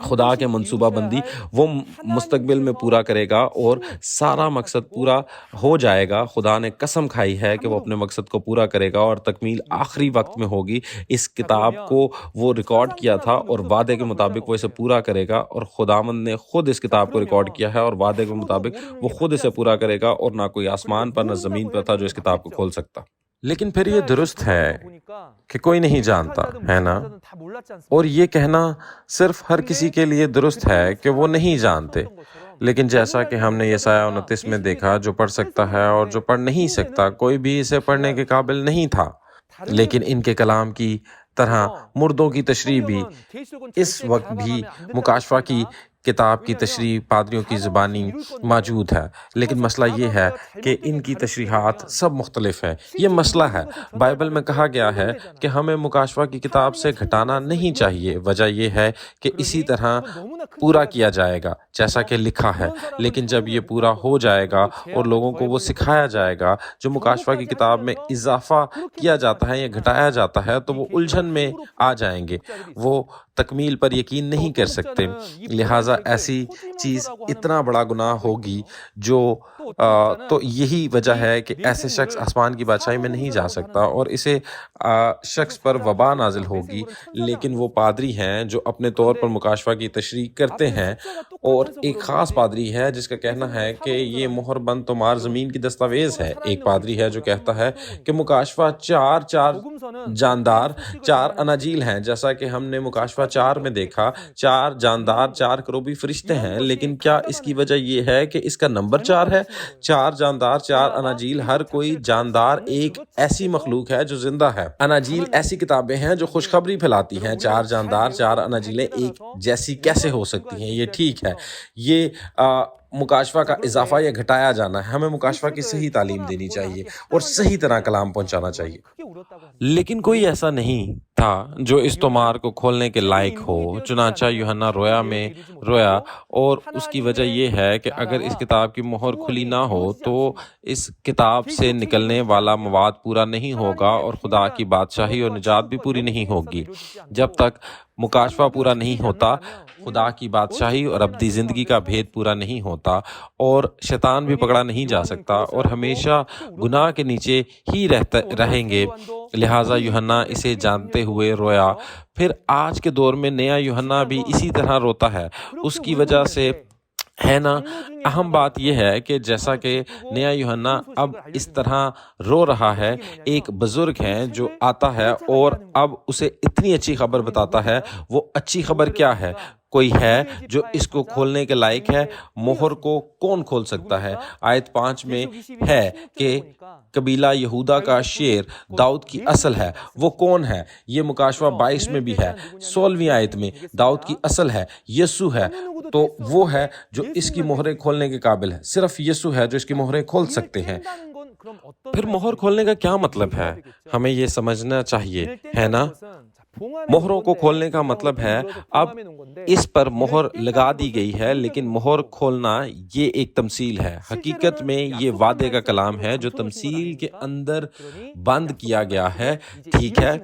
خدا کے منصوبہ بندی وہ مستقبل میں پورا کرے گا اور سارا مقصد پورا ہو جائے گا۔ خدا نے قسم کھائی ہے کہ وہ اپنے مقصد کو پورا کرے گا اور تکمیل آخری وقت میں ہوگی۔ اس کتاب کو وہ ریکارڈ کیا تھا اور وعدے کے مطابق وہ اسے پورا کرے گا، اور خداوند نے خود اس کتاب کو ریکارڈ کیا ہے اور وعدے کے مطابق وہ خود اسے پورا کرے گا، اور نہ کوئی آسمان پر نہ زمین پر تھا جو اس کتاب کو کھول سکتا۔ لیکن پھر یہ درست ہے کہ کوئی نہیں جانتا، ہے نا؟ اور یہ کہنا صرف ہر کسی کے لیے درست ہے کہ وہ نہیں جانتے، لیکن جیسا کہ ہم نے یسایہ 29 میں دیکھا، جو پڑھ سکتا ہے اور جو پڑھ نہیں سکتا، کوئی بھی اسے پڑھنے کے قابل نہیں تھا، لیکن ان کے کلام کی طرح مردوں کی تشریح بھی اس وقت بھی مکاشفہ کی کتاب کی تشریح پادریوں کی زبانی موجود ہے، لیکن مسئلہ یہ ہے کہ ان کی تشریحات سب مختلف ہیں۔ یہ مسئلہ ہے۔ بائبل میں کہا گیا ہے کہ ہمیں مکاشفہ کی کتاب سے گھٹانا نہیں چاہیے، وجہ یہ ہے کہ اسی طرح پورا کیا جائے گا جیسا کہ لکھا ہے، لیکن جب یہ پورا ہو جائے گا اور لوگوں کو وہ سکھایا جائے گا جو مکاشفہ کی کتاب میں اضافہ کیا جاتا ہے یا گھٹایا جاتا ہے، تو وہ الجھن میں آ جائیں گے، وہ تکمیل پر یقین نہیں کر سکتے۔ لہٰذا ایسی چیز اتنا بڑا گناہ ہوگی جو تو یہی وجہ ہے کہ ایسے شخص آسمان کی بادشاہی میں نہیں جا سکتا اور اسے شخص پر وبا نازل ہوگی۔ لیکن وہ پادری ہیں جو اپنے طور پر مکاشفہ کی تشریح کرتے ہیں، اور ایک خاص پادری ہے جس کا کہنا ہے کہ یہ مہر بند تمار زمین کی دستاویز ہے۔ ایک پادری ہے جو کہتا ہے کہ مکاشفہ چار جاندار 4 اناجیل ہیں، جیسا کہ ہم نے مکاشفہ 4 میں دیکھا 4 جاندار 4 کروبی فرشتے ہیں۔ لیکن کیا اس کی وجہ یہ ہے کہ اس کا نمبر 4 ہے؟ 4 جاندار 4 اناجیل، ہر کوئی جاندار ایک ایسی مخلوق ہے جو زندہ ہے۔ اناجیل ایسی کتابیں ہیں جو خوشخبری پھیلاتی ہیں۔ 4 جاندار 4 اناجیلیں ایک جیسی کیسے ہو سکتی ہیں؟ یہ ٹھیک ہے، یہ مکاشفہ کا اضافہ یا گھٹایا جانا ہے۔ ہمیں مکاشفہ کی صحیح تعلیم دینی چاہیے اور صحیح طرح کلام پہنچانا چاہیے۔ لیکن کوئی ایسا نہیں تھا جو اس تمار کو کھولنے کے لائق ہو۔ چنانچہ یوحنا رویا میں رویا، اور اس کی وجہ یہ ہے کہ اگر اس کتاب کی مہر کھلی نہ ہو تو اس کتاب سے نکلنے والا مواد پورا نہیں ہوگا اور خدا کی بادشاہی اور نجات بھی پوری نہیں ہوگی۔ جب تک مکاشفہ پورا نہیں ہوتا، خدا کی بادشاہی اور ابدی زندگی کا بھید پورا نہیں ہوتا، اور شیطان بھی پکڑا نہیں جا سکتا اور ہمیشہ گناہ کے نیچے ہی رہیں گے۔ لہٰذا یوحنا اسے جانتے ہوئے رویا۔ پھر آج کے دور میں نیا یوحنا بھی اسی طرح روتا ہے۔ اس کی وجہ سے ہے نا، اہم بات یہ ہے کہ جیسا کہ نیا یوحنا اب اس طرح رو رہا ہے، ایک بزرگ ہے جو آتا ہے اور اب اسے اتنی اچھی خبر بتاتا ہے۔ وہ اچھی خبر کیا ہے؟ کوئی ہے جو اس کو کھولنے کے لائق ہے؟ مہر کو کون کھول سکتا ہے؟ آیت 5 میں ہے کہ قبیلہ یہودا کا شیر داؤد کی اصل ہے۔ وہ کون ہے؟ یہ مکاشفہ 22 میں بھی ہے۔ 16ویں آیت میں داؤد کی اصل ہے، یسوع ہے۔ تو وہ ہے جو اس کی مہریں کھولنے کے قابل ہے۔ صرف یسوع ہے جو اس کی مہریں کھول سکتے ہیں۔ پھر مہر کھولنے کا کیا مطلب ہے؟ ہمیں یہ سمجھنا چاہیے، ہے نا؟ مہروں کو کھولنے کا مطلب ہے اب اس پر مہر لگا دی گئی ہے، لیکن مہر کھولنا یہ ایک تمثیل ہے۔ حقیقت میں یہ وعدے کا کلام ہے جو تمثیل کے اندر بند کیا گیا ہے، ٹھیک ہے؟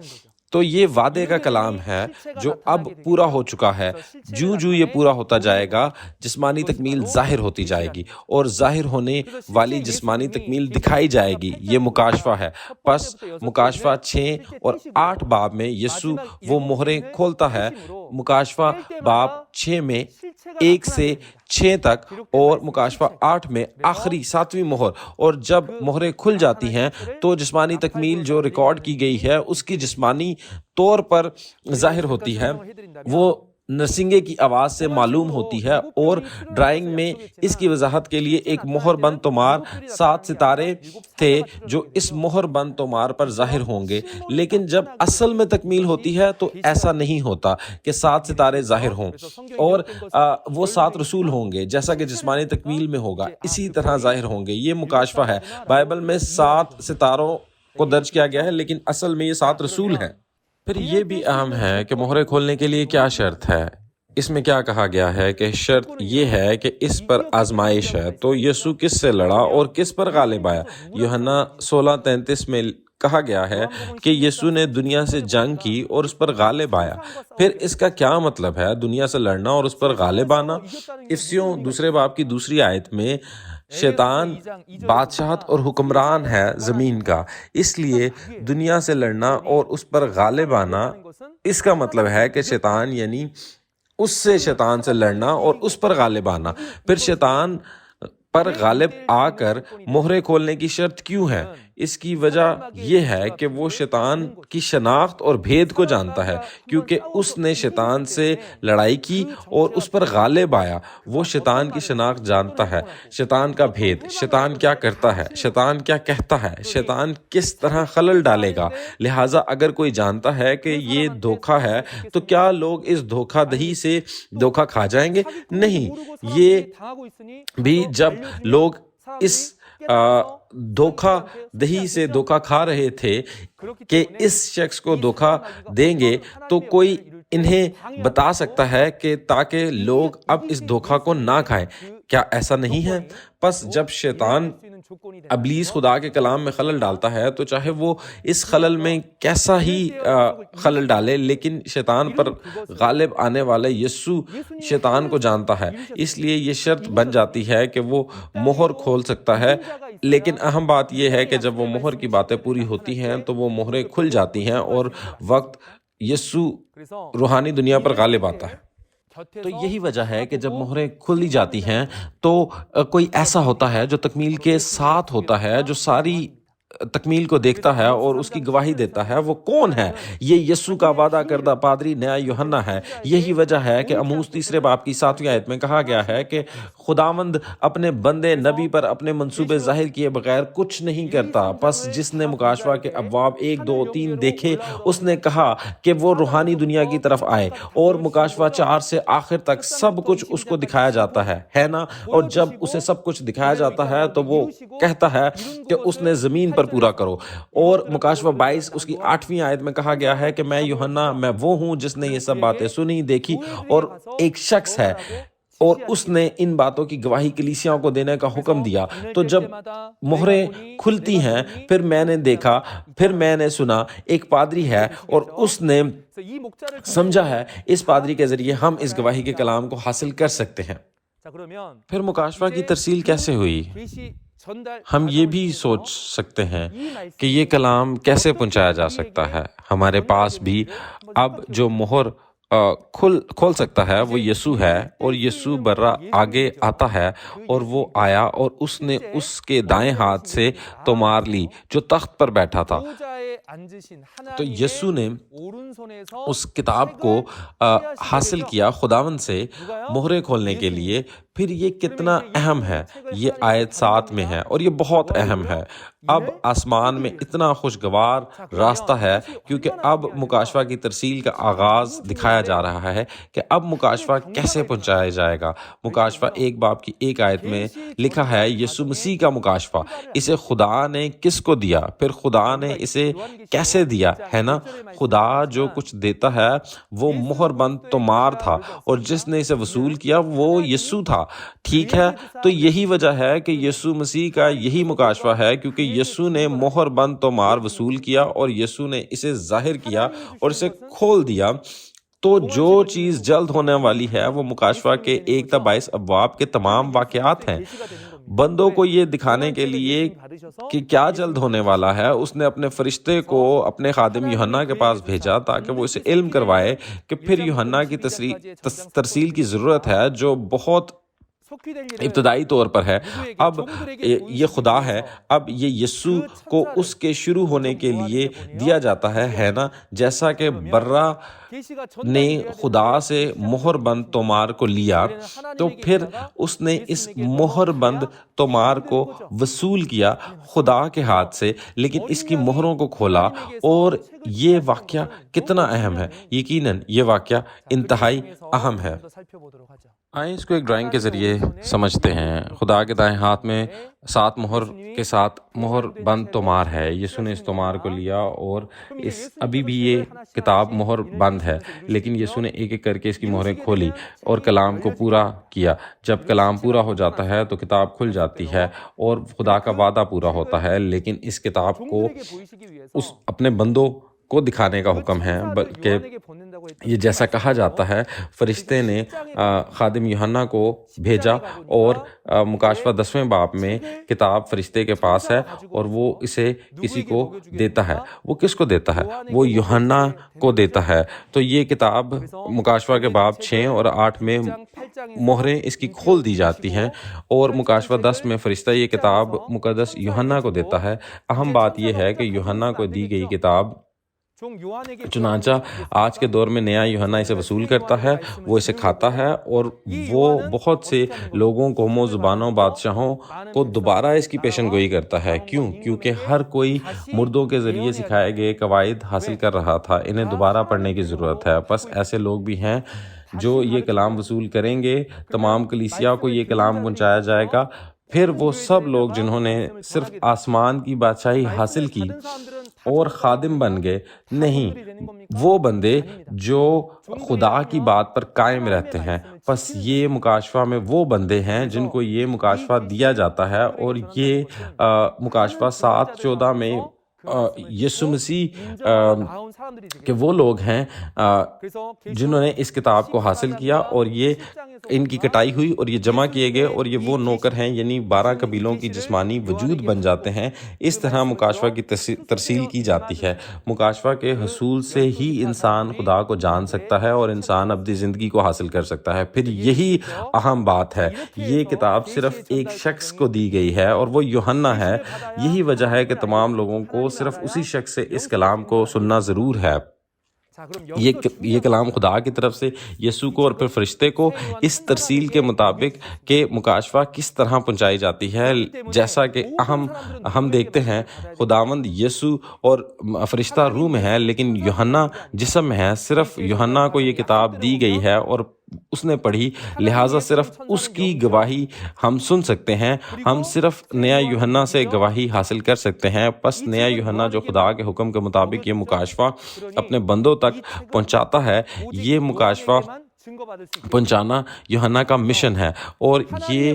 تو یہ وعدے کا کلام ہے جو اب پورا ہو چکا ہے۔ جو یہ پورا ہوتا جائے گا، جسمانی تکمیل ظاہر ہوتی جائے گی، اور ظاہر ہونے والی جسمانی تکمیل دکھائی جائے گی۔ یہ مکاشفہ ہے۔ پس مکاشفہ 6 اور 8 باب میں یسوع وہ مہریں کھولتا ہے۔ مکاشفہ باب 6 میں 1 سے 6 تک، اور مکاشفہ 8 میں آخری 7ویں مہر۔ اور جب مہریں کھل جاتی ہیں تو جسمانی تکمیل جو ریکارڈ کی گئی ہے اس کی جسمانی طور پر ظاہر ہوتی ہے۔ وہ نرسنگے کی آواز سے معلوم ہوتی ہے، اور ڈرائنگ میں اس کی وضاحت کے لیے ایک مہر بند تمار 7 ستارے تھے جو اس مہر بند تمار پر ظاہر ہوں گے۔ لیکن جب اصل میں تکمیل ہوتی ہے تو ایسا نہیں ہوتا کہ 7 ستارے ظاہر ہوں اور وہ 7 رسول ہوں گے، جیسا کہ جسمانی تکمیل میں ہوگا اسی طرح ظاہر ہوں گے۔ یہ مکاشفہ ہے۔ بائبل میں 7 ستاروں کو درج کیا گیا ہے، لیکن اصل میں یہ 7 رسول ہیں۔ پھر یہ بھی اہم ہے کہ مہریں کھولنے کے لیے کیا شرط ہے۔ اس میں کیا کہا گیا ہے کہ شرط یہ ہے کہ اس پر آزمائش ہے۔ تو یسوع کس سے لڑا اور کس پر غالب آیا؟ یوحنا 16:33 میں کہا گیا ہے کہ یسوع نے دنیا سے جنگ کی اور اس پر غالب آیا۔ پھر اس کا کیا مطلب ہے دنیا سے لڑنا اور اس پر غالب آنا؟ افسیوں 2 باب کی 2 آیت میں شیطان بادشاہت اور حکمران ہے زمین کا، اس لیے دنیا سے لڑنا اور اس پر غالب آنا، اس کا مطلب ہے کہ شیطان یعنی شیطان سے لڑنا اور اس پر غالب آنا۔ پھر شیطان پر غالب آ کر مہریں کھولنے کی شرط کیوں ہے؟ اس کی وجہ یہ ہے کہ وہ شیطان کی شناخت اور بھید کو جانتا ہے، کیونکہ اس نے شیطان سے لڑائی کی اور اس پر غالب آیا۔ وہ شیطان کی شناخت جانتا ہے، شیطان کا بھید، شیطان کیا کرتا ہے، شیطان کیا کہتا ہے، شیطان کس طرح خلل ڈالے گا۔ لہٰذا اگر کوئی جانتا ہے کہ یہ دھوکہ ہے تو کیا لوگ اس دھوکہ دہی سے دھوکہ کھا جائیں گے؟ نہیں۔ یہ بھی جب لوگ اس دھوکہ دہی سے دھوکہ کھا رہے تھے کہ اس شخص کو دھوکہ دیں گے، تو کوئی انہیں بتا سکتا ہے کہ تاکہ لوگ اب اس دھوکہ کو نہ کھائیں۔ کیا ایسا نہیں ہے؟ پس جب شیطان ابلیس خدا کے کلام میں خلل ڈالتا ہے تو چاہے وہ اس خلل میں کیسا ہی خلل ڈالے، لیکن شیطان پر غالب آنے والا یسوع شیطان کو جانتا ہے، اس لیے یہ شرط بن جاتی ہے کہ وہ مہر کھول سکتا ہے۔ لیکن اہم بات یہ ہے کہ جب وہ مہر کی باتیں پوری ہوتی ہیں تو وہ مہریں کھل جاتی ہیں اور وقت یسوع روحانی دنیا پر غالب آتا ہے۔ تو یہی وجہ ہے کہ جب مہریں کھلی جاتی ہیں تو کوئی ایسا ہوتا ہے جو تکمیل کے ساتھ ہوتا ہے، جو ساری تکمیل کو دیکھتا ہے اور اس کی گواہی دیتا ہے۔ وہ کون ہے؟ یہ یسوع کا وعدہ کردہ پادری نیا یوحنا ہے۔ یہی وجہ ہے کہ آموس 3 باب کی 7ویں آیت میں کہا گیا ہے کہ خداوند اپنے بندے نبی پر اپنے منصوبے ظاہر کیے بغیر کچھ نہیں کرتا۔ پس جس نے مکاشفہ کے ابواب 1، 2، 3 دیکھے، اس نے کہا کہ وہ روحانی دنیا کی طرف آئے، اور مکاشفہ 4 سے آخر تک سب کچھ اس کو دکھایا جاتا ہے نا؟ اور جب اسے سب کچھ دکھایا جاتا ہے تو وہ کہتا ہے کہ اس نے زمین پر پورا کرو۔ اور مکاشفہ 22 اس کی 8ویں آیت میں کہا گیا ہے کہ میں یوحنا، میں وہ ہوں جس نے یہ سب باتیں سنی، دیکھی، اور ایک شخص ہے اور اس نے ان باتوں کی گواہی کلیسیاؤں کو دینے کا حکم دیا۔ تو جب مہریں کھلتی ہیں، پھر میں نے دیکھا، پھر میں نے سنا، ایک پادری ہے اور اس نے سمجھا ہے، اس پادری کے ذریعے ہم اس گواہی کے کلام کو حاصل کر سکتے ہیں۔ پھر مکاشفہ کی ترسیل کیسے ہوئی؟ ہم یہ بھی سوچ سکتے ہیں کہ یہ کلام کیسے پہنچایا جا سکتا ہے۔ ہمارے پاس بھی اب جو مہر کھول سکتا ہے وہ یسوع ہے، اور یسوع برا آگے آتا ہے، اور وہ آیا اور اس نے اس کے دائیں ہاتھ سے تومار لی جو تخت پر بیٹھا تھا۔ تو یسوع نے اس کتاب کو حاصل کیا خداوند سے مہریں کھولنے کے لیے۔ پھر یہ کتنا اہم ہے، یہ آیت 7 میں ہے، اور یہ بہت اہم ہے۔ اب آسمان میں اتنا خوشگوار راستہ ہے، کیونکہ اب مکاشفہ کی ترسیل کا آغاز دکھایا جا رہا ہے کہ اب مکاشفہ کیسے پہنچایا جائے گا۔ مکاشفہ 1 باب کی 1 آیت میں لکھا ہے، یسوع مسیح کا مکاشفہ، اسے خدا نے کس کو دیا؟ پھر خدا نے اسے کیسے دیا ہے نا؟ خدا جو کچھ دیتا ہے وہ مہر بند تومار تھا، اور جس نے اسے وصول کیا وہ یسوع تھا۔ ٹھیک ہے، تو یہی وجہ ہے کہ یسوع مسیح کا یہی مکاشفہ ہے، کیونکہ یسوع نے مہر بند تومار وصول کیا اور یسوع نے اسے ظاہر کیا اور اسے کھول دیا۔ تو جو چیز جلد ہونے والی ہے وہ مکاشفہ کے 1 تا 22 ابواب کے تمام واقعات ہیں۔ بندوں کو یہ دکھانے کے لیے کہ کیا جلد ہونے والا ہے، اس نے اپنے فرشتے کو اپنے خادم یوحنا کے پاس بھیجا تاکہ وہ اسے علم کروائے کہ پھر یوحنا کی ترسیل کی ضرورت ہے، جو بہت ابتدائی طور پر ہے۔ اب یہ خدا ہے، اب یہ یسوع کو اس کے شروع ہونے کے لیے دیا جاتا ہے نا؟ جیسا کہ برا نے خدا سے مہر بند تومار کو لیا، تو پھر اس نے اس مہر بند تومار کو وصول کیا خدا کے ہاتھ سے، لیکن اس کی مہروں کو کھولا۔ اور یہ واقعہ کتنا اہم ہے، یقیناً یہ واقعہ انتہائی اہم ہے۔ آئیں اس کو ایک ڈرائنگ کے ذریعے سمجھتے ہیں۔ خدا کے دائیں ہاتھ میں 7 مہر کے ساتھ مہر بند تومار ہے۔ یسوع نے اس تومار کو لیا، اور ابھی بھی یہ کتاب مہر بند ہے، لیکن یسوع نے ایک ایک کر کے اس کی مہریں کھولی اور کلام کو پورا کیا۔ جب کلام پورا ہو جاتا ہے تو کتاب کھل جاتی ہے اور خدا کا وعدہ پورا ہوتا ہے، لیکن اس کتاب کو اس اپنے بندوں کو دکھانے کا حکم ہے، بلکہ یہ جیسا کہا جاتا ہے، فرشتے نے خادم یوحنا کو بھیجا، اور مکاشفہ 10ویں باب میں کتاب فرشتے کے پاس ہے اور وہ اسے کسی کو دیتا ہے۔ وہ کس کو دیتا ہے؟ وہ یوحنا کو دیتا ہے۔ تو یہ کتاب مکاشفہ کے باب 6 اور 8 میں مہریں اس کی کھول دی جاتی ہیں، اور مکاشفہ 10 میں فرشتہ یہ کتاب مقدس یوحنا کو دیتا ہے۔ اہم بات یہ ہے کہ یوحنا کو دی گئی کتاب، چنانچہ آج کے دور میں نیا یوحنا اسے وصول کرتا ہے، وہ اسے کھاتا ہے، اور وہ بہت سے لوگوں، قوموں، زبانوں، بادشاہوں کو دوبارہ اس کی پیشن گوئی کرتا ہے۔ کیوں؟ کیونکہ ہر کوئی مردوں کے ذریعے سکھائے گئے قواعد حاصل کر رہا تھا، انہیں دوبارہ پڑھنے کی ضرورت ہے۔ بس ایسے لوگ بھی ہیں جو یہ کلام وصول کریں گے، تمام کلیسیا کو یہ کلام پہنچایا جائے گا، پھر وہ سب لوگ جنہوں نے صرف آسمان کی بادشاہی حاصل کی اور خادم بن گئے، نہیں، وہ بندے جو خدا کی بات پر قائم رہتے ہیں۔ پس یہ مکاشفہ میں وہ بندے ہیں جن کو یہ مکاشفہ دیا جاتا ہے، اور یہ مکاشفہ 7:14 میں یسوع مسیح کہ وہ لوگ ہیں جنہوں نے اس کتاب کو حاصل کیا، اور یہ ان کی کٹائی ہوئی اور یہ جمع کیے گئے، اور یہ وہ نوکر ہیں، یعنی 12 قبیلوں کی جسمانی وجود بن جاتے ہیں۔ اس طرح مکاشفہ کی ترسیل کی جاتی ہے۔ مکاشفہ کے حصول سے ہی انسان خدا کو جان سکتا ہے اور انسان ابدی زندگی کو حاصل کر سکتا ہے۔ پھر یہی اہم بات ہے، یہ کتاب صرف ایک شخص کو دی گئی ہے اور وہ یوحنا ہے۔ یہی وجہ ہے کہ تمام لوگوں کو صرف اسی شخص سے اس کلام کو سننا ضرور ہے۔ یہ کلام خدا کی طرف سے یسوع کو اور پھر فرشتے کو اس ترسیل کے مطابق کہ مکاشفہ کس طرح پہنچائی جاتی ہے، جیسا کہ ہم دیکھتے ہیں خداوند یسوع اور فرشتہ روح میں ہے، لیکن یوحنا جسم میں ہے۔ صرف یوحنا کو یہ کتاب دی گئی ہے اور اس نے پڑھی، لہٰذا صرف اس کی گواہی ہم سن سکتے ہیں۔ ہم صرف نیا یوحنا سے گواہی حاصل کر سکتے ہیں۔ پس نیا یوحنا جو خدا کے حکم کے مطابق یہ مکاشفہ اپنے بندوں تک پہنچاتا ہے، یہ مکاشفہ پہنچانا یوحنا کا مشن ہے، اور یہ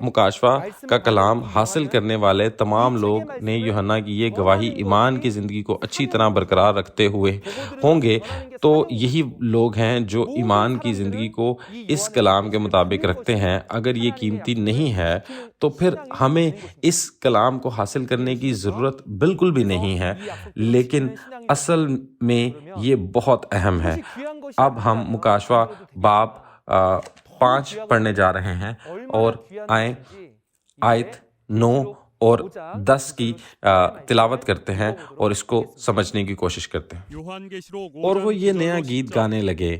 مکاشفہ کا کلام حاصل کرنے والے تمام لوگ نے یوحنا کی یہ گواہی ایمان کی زندگی کو اچھی طرح برقرار رکھتے ہوئے ہوں گے۔ تو یہی لوگ ہیں جو ایمان کی زندگی کو اس کلام کے مطابق رکھتے ہیں۔ اگر یہ قیمتی نہیں ہے تو پھر ہمیں اس کلام کو حاصل کرنے کی ضرورت بالکل بھی نہیں ہے، لیکن اصل میں یہ بہت اہم ہے۔ اب ہم مکاشفہ باب 5 پڑھنے جا رہے ہیں، اور آئیں آیت 9 اور 10 کی تلاوت کرتے ہیں اور اس کو سمجھنے کی کوشش کرتے ہیں۔ اور وہ یہ نیا گیت گانے لگے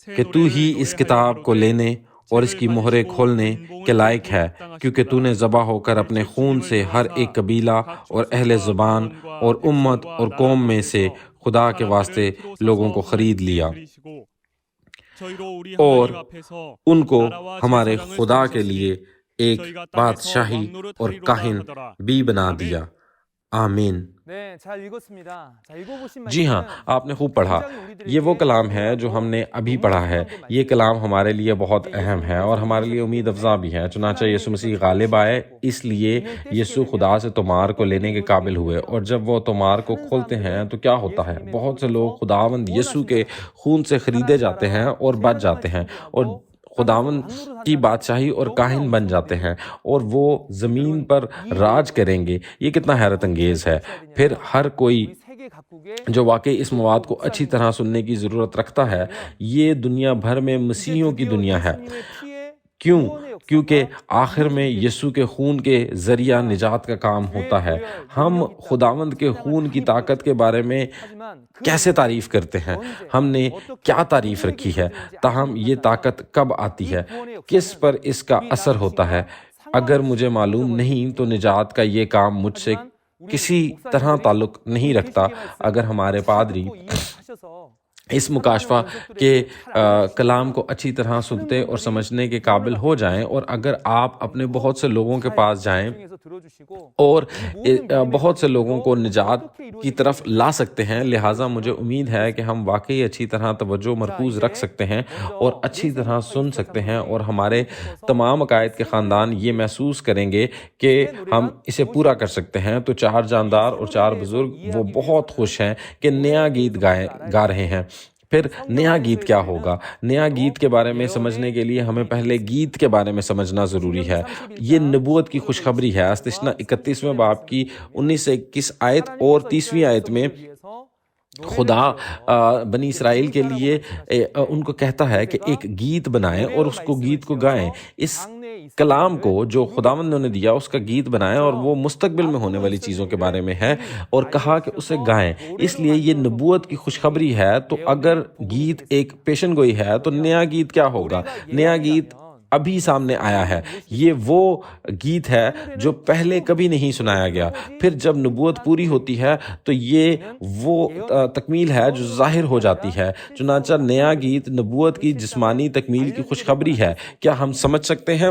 کہ تو ہی اس کتاب کو لینے اور اس کی مہریں کھولنے کے لائق ہے، کیونکہ تو نے ذبح ہو کر اپنے خون سے ہر ایک قبیلہ اور اہل زبان اور امت اور قوم میں سے خدا کے واسطے لوگوں کو خرید لیا، اور ان کو ہمارے خدا کے لیے ایک بادشاہی اور کاہن بھی بنا دیا۔ آمین۔ جی ہاں، آپ نے خوب پڑھا۔ یہ وہ کلام ہے جو ہم نے ابھی پڑھا ہے۔ یہ کلام ہمارے لیے بہت اہم ہے اور ہمارے لیے امید افزا بھی ہے۔ چنانچہ یسوع مسیح غالب آئے، اس لیے یسوع خدا سے تومار کو لینے کے قابل ہوئے، اور جب وہ تومار کو کھولتے ہیں تو کیا ہوتا ہے؟ بہت سے لوگ خداوند یسوع کے خون سے خریدے جاتے ہیں اور بچ جاتے ہیں، اور خداوند کی بادشاہی اور کاہن بن جاتے ہیں، اور وہ زمین پر راج کریں گے۔ یہ کتنا حیرت انگیز ہے۔ پھر ہر کوئی جو واقعی اس مواد کو اچھی طرح سننے کی ضرورت رکھتا ہے، یہ دنیا بھر میں مسیحیوں کی دنیا ہے۔ کیوں؟ کیونکہ آخر میں یسوع کے خون کے ذریعہ نجات کا کام ہوتا ہے۔ ہم خداوند کے خون کی طاقت کے بارے میں کیسے تعریف کرتے ہیں؟ ہم نے کیا تعریف رکھی ہے؟ تاہم یہ طاقت کب آتی ہے؟ کس پر اس کا اثر ہوتا ہے؟ اگر مجھے معلوم نہیں تو نجات کا یہ کام مجھ سے کسی طرح تعلق نہیں رکھتا۔ اگر ہمارے پادری اس مکاشفہ کے کلام کو اچھی طرح سنتے اور سمجھنے کے قابل ہو جائیں، اور اگر آپ اپنے بہت سے لوگوں کے پاس جائیں اور بہت سے لوگوں کو نجات کی طرف لا سکتے ہیں، لہٰذا مجھے امید ہے کہ ہم واقعی اچھی طرح توجہ مرکوز رکھ سکتے ہیں اور اچھی طرح سن سکتے ہیں، اور ہمارے تمام عقائد کے خاندان یہ محسوس کریں گے کہ ہم اسے پورا کر سکتے ہیں۔ تو 4 جاندار اور 4 بزرگ وہ بہت خوش ہیں کہ نیا گیت گا رہے ہیں۔ پھر نیا گیت کیا ہوگا؟ نیا گیت کے بارے میں سمجھنے کے لیے ہمیں پہلے گیت کے بارے میں سمجھنا ضروری ہے۔ یہ نبوت کی خوشخبری ہے۔ استثنا 31 باب کی 19 سے 21 آیت اور 30 آیت میں خدا بنی اسرائیل کے لیے ان کو کہتا ہے کہ ایک گیت بنائیں اور اس کو گیت کو گائیں۔ اس کلام کو جو خداوند نے انہیں دیا اس کا گیت بنائیں، اور وہ مستقبل میں ہونے والی چیزوں کے بارے میں ہے، اور کہا کہ اسے گائیں۔ اس لیے یہ نبوت کی خوشخبری ہے۔ تو اگر گیت ایک پیشن گوئی ہے تو نیا گیت کیا ہوگا؟ نیا گیت ابھی سامنے آیا ہے۔ یہ وہ گیت ہے جو پہلے کبھی نہیں سنایا گیا۔ پھر جب نبوت پوری ہوتی ہے تو یہ وہ تکمیل ہے جو ظاہر ہو جاتی ہے۔ چنانچہ نیا گیت نبوت کی جسمانی تکمیل کی خوشخبری ہے۔ کیا ہم سمجھ سکتے ہیں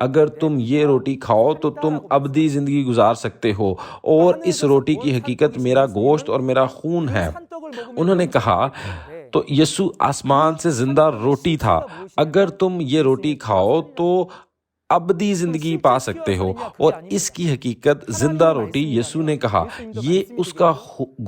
اگر تم یہ روٹی کھاؤ تو تم ابدی زندگی گزار سکتے ہو، اور اس روٹی کی حقیقت میرا گوشت اور میرا خون ہے۔ انہوں نے کہا تو یسوع آسمان سے زندہ روٹی تھا، اگر تم یہ روٹی کھاؤ تو ابدی زندگی پا سکتے ہو، اور اس کی حقیقت زندہ روٹی یسوع نے کہا یہ اس کا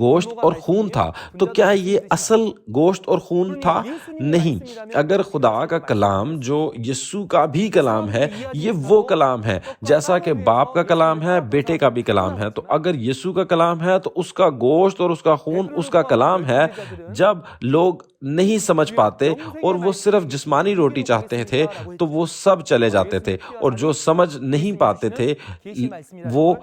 گوشت اور خون تھا۔ تو کیا یہ اصل گوشت اور خون تھا؟ نہیں۔ اگر خدا کا کلام جو یسوع کا بھی کلام ہے، یہ وہ کلام ہے جیسا کہ باپ کا کلام ہے، بیٹے کا بھی کلام ہے، تو اگر یسوع کا کلام ہے تو اس کا گوشت اور اس کا خون اس کا کلام ہے۔ جب لوگ نہیں سمجھ پاتے اور وہ صرف جسمانی روٹی چاہتے تھے تو وہ سب چلے جاتے تھے، اور جو سمجھ نہیں پاتے تھے وہ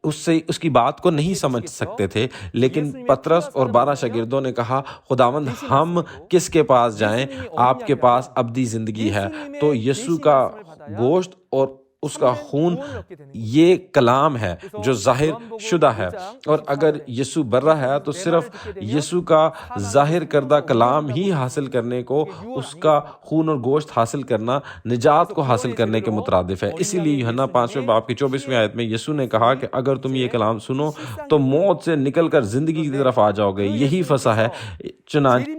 اس کی بات کو نہیں سمجھ سکتے تھے۔ لیکن پطرس اور 12 شاگردوں نے کہا خداوند ہم کس کے پاس جائیں؟ آپ کے پاس ابدی زندگی ہے۔ تو یسوع کا گوشت اور اس کا خون یہ کلام ہے جو ظاہر شدہ ہے، اور اگر یسوع برہ ہے تو صرف یسوع کا ظاہر کردہ کلام ہی حاصل کرنے کو اس کا خون اور گوشت حاصل کرنا نجات کو حاصل کرنے کے مترادف ہے۔ اسی لیے یوحنا 5 باب کی 24ویں آیت میں یسوع نے کہا کہ اگر تم یہ کلام سنو تو موت سے نکل کر زندگی کی طرف آ جاؤ گے، یہی فصح ہے۔ چنانچہ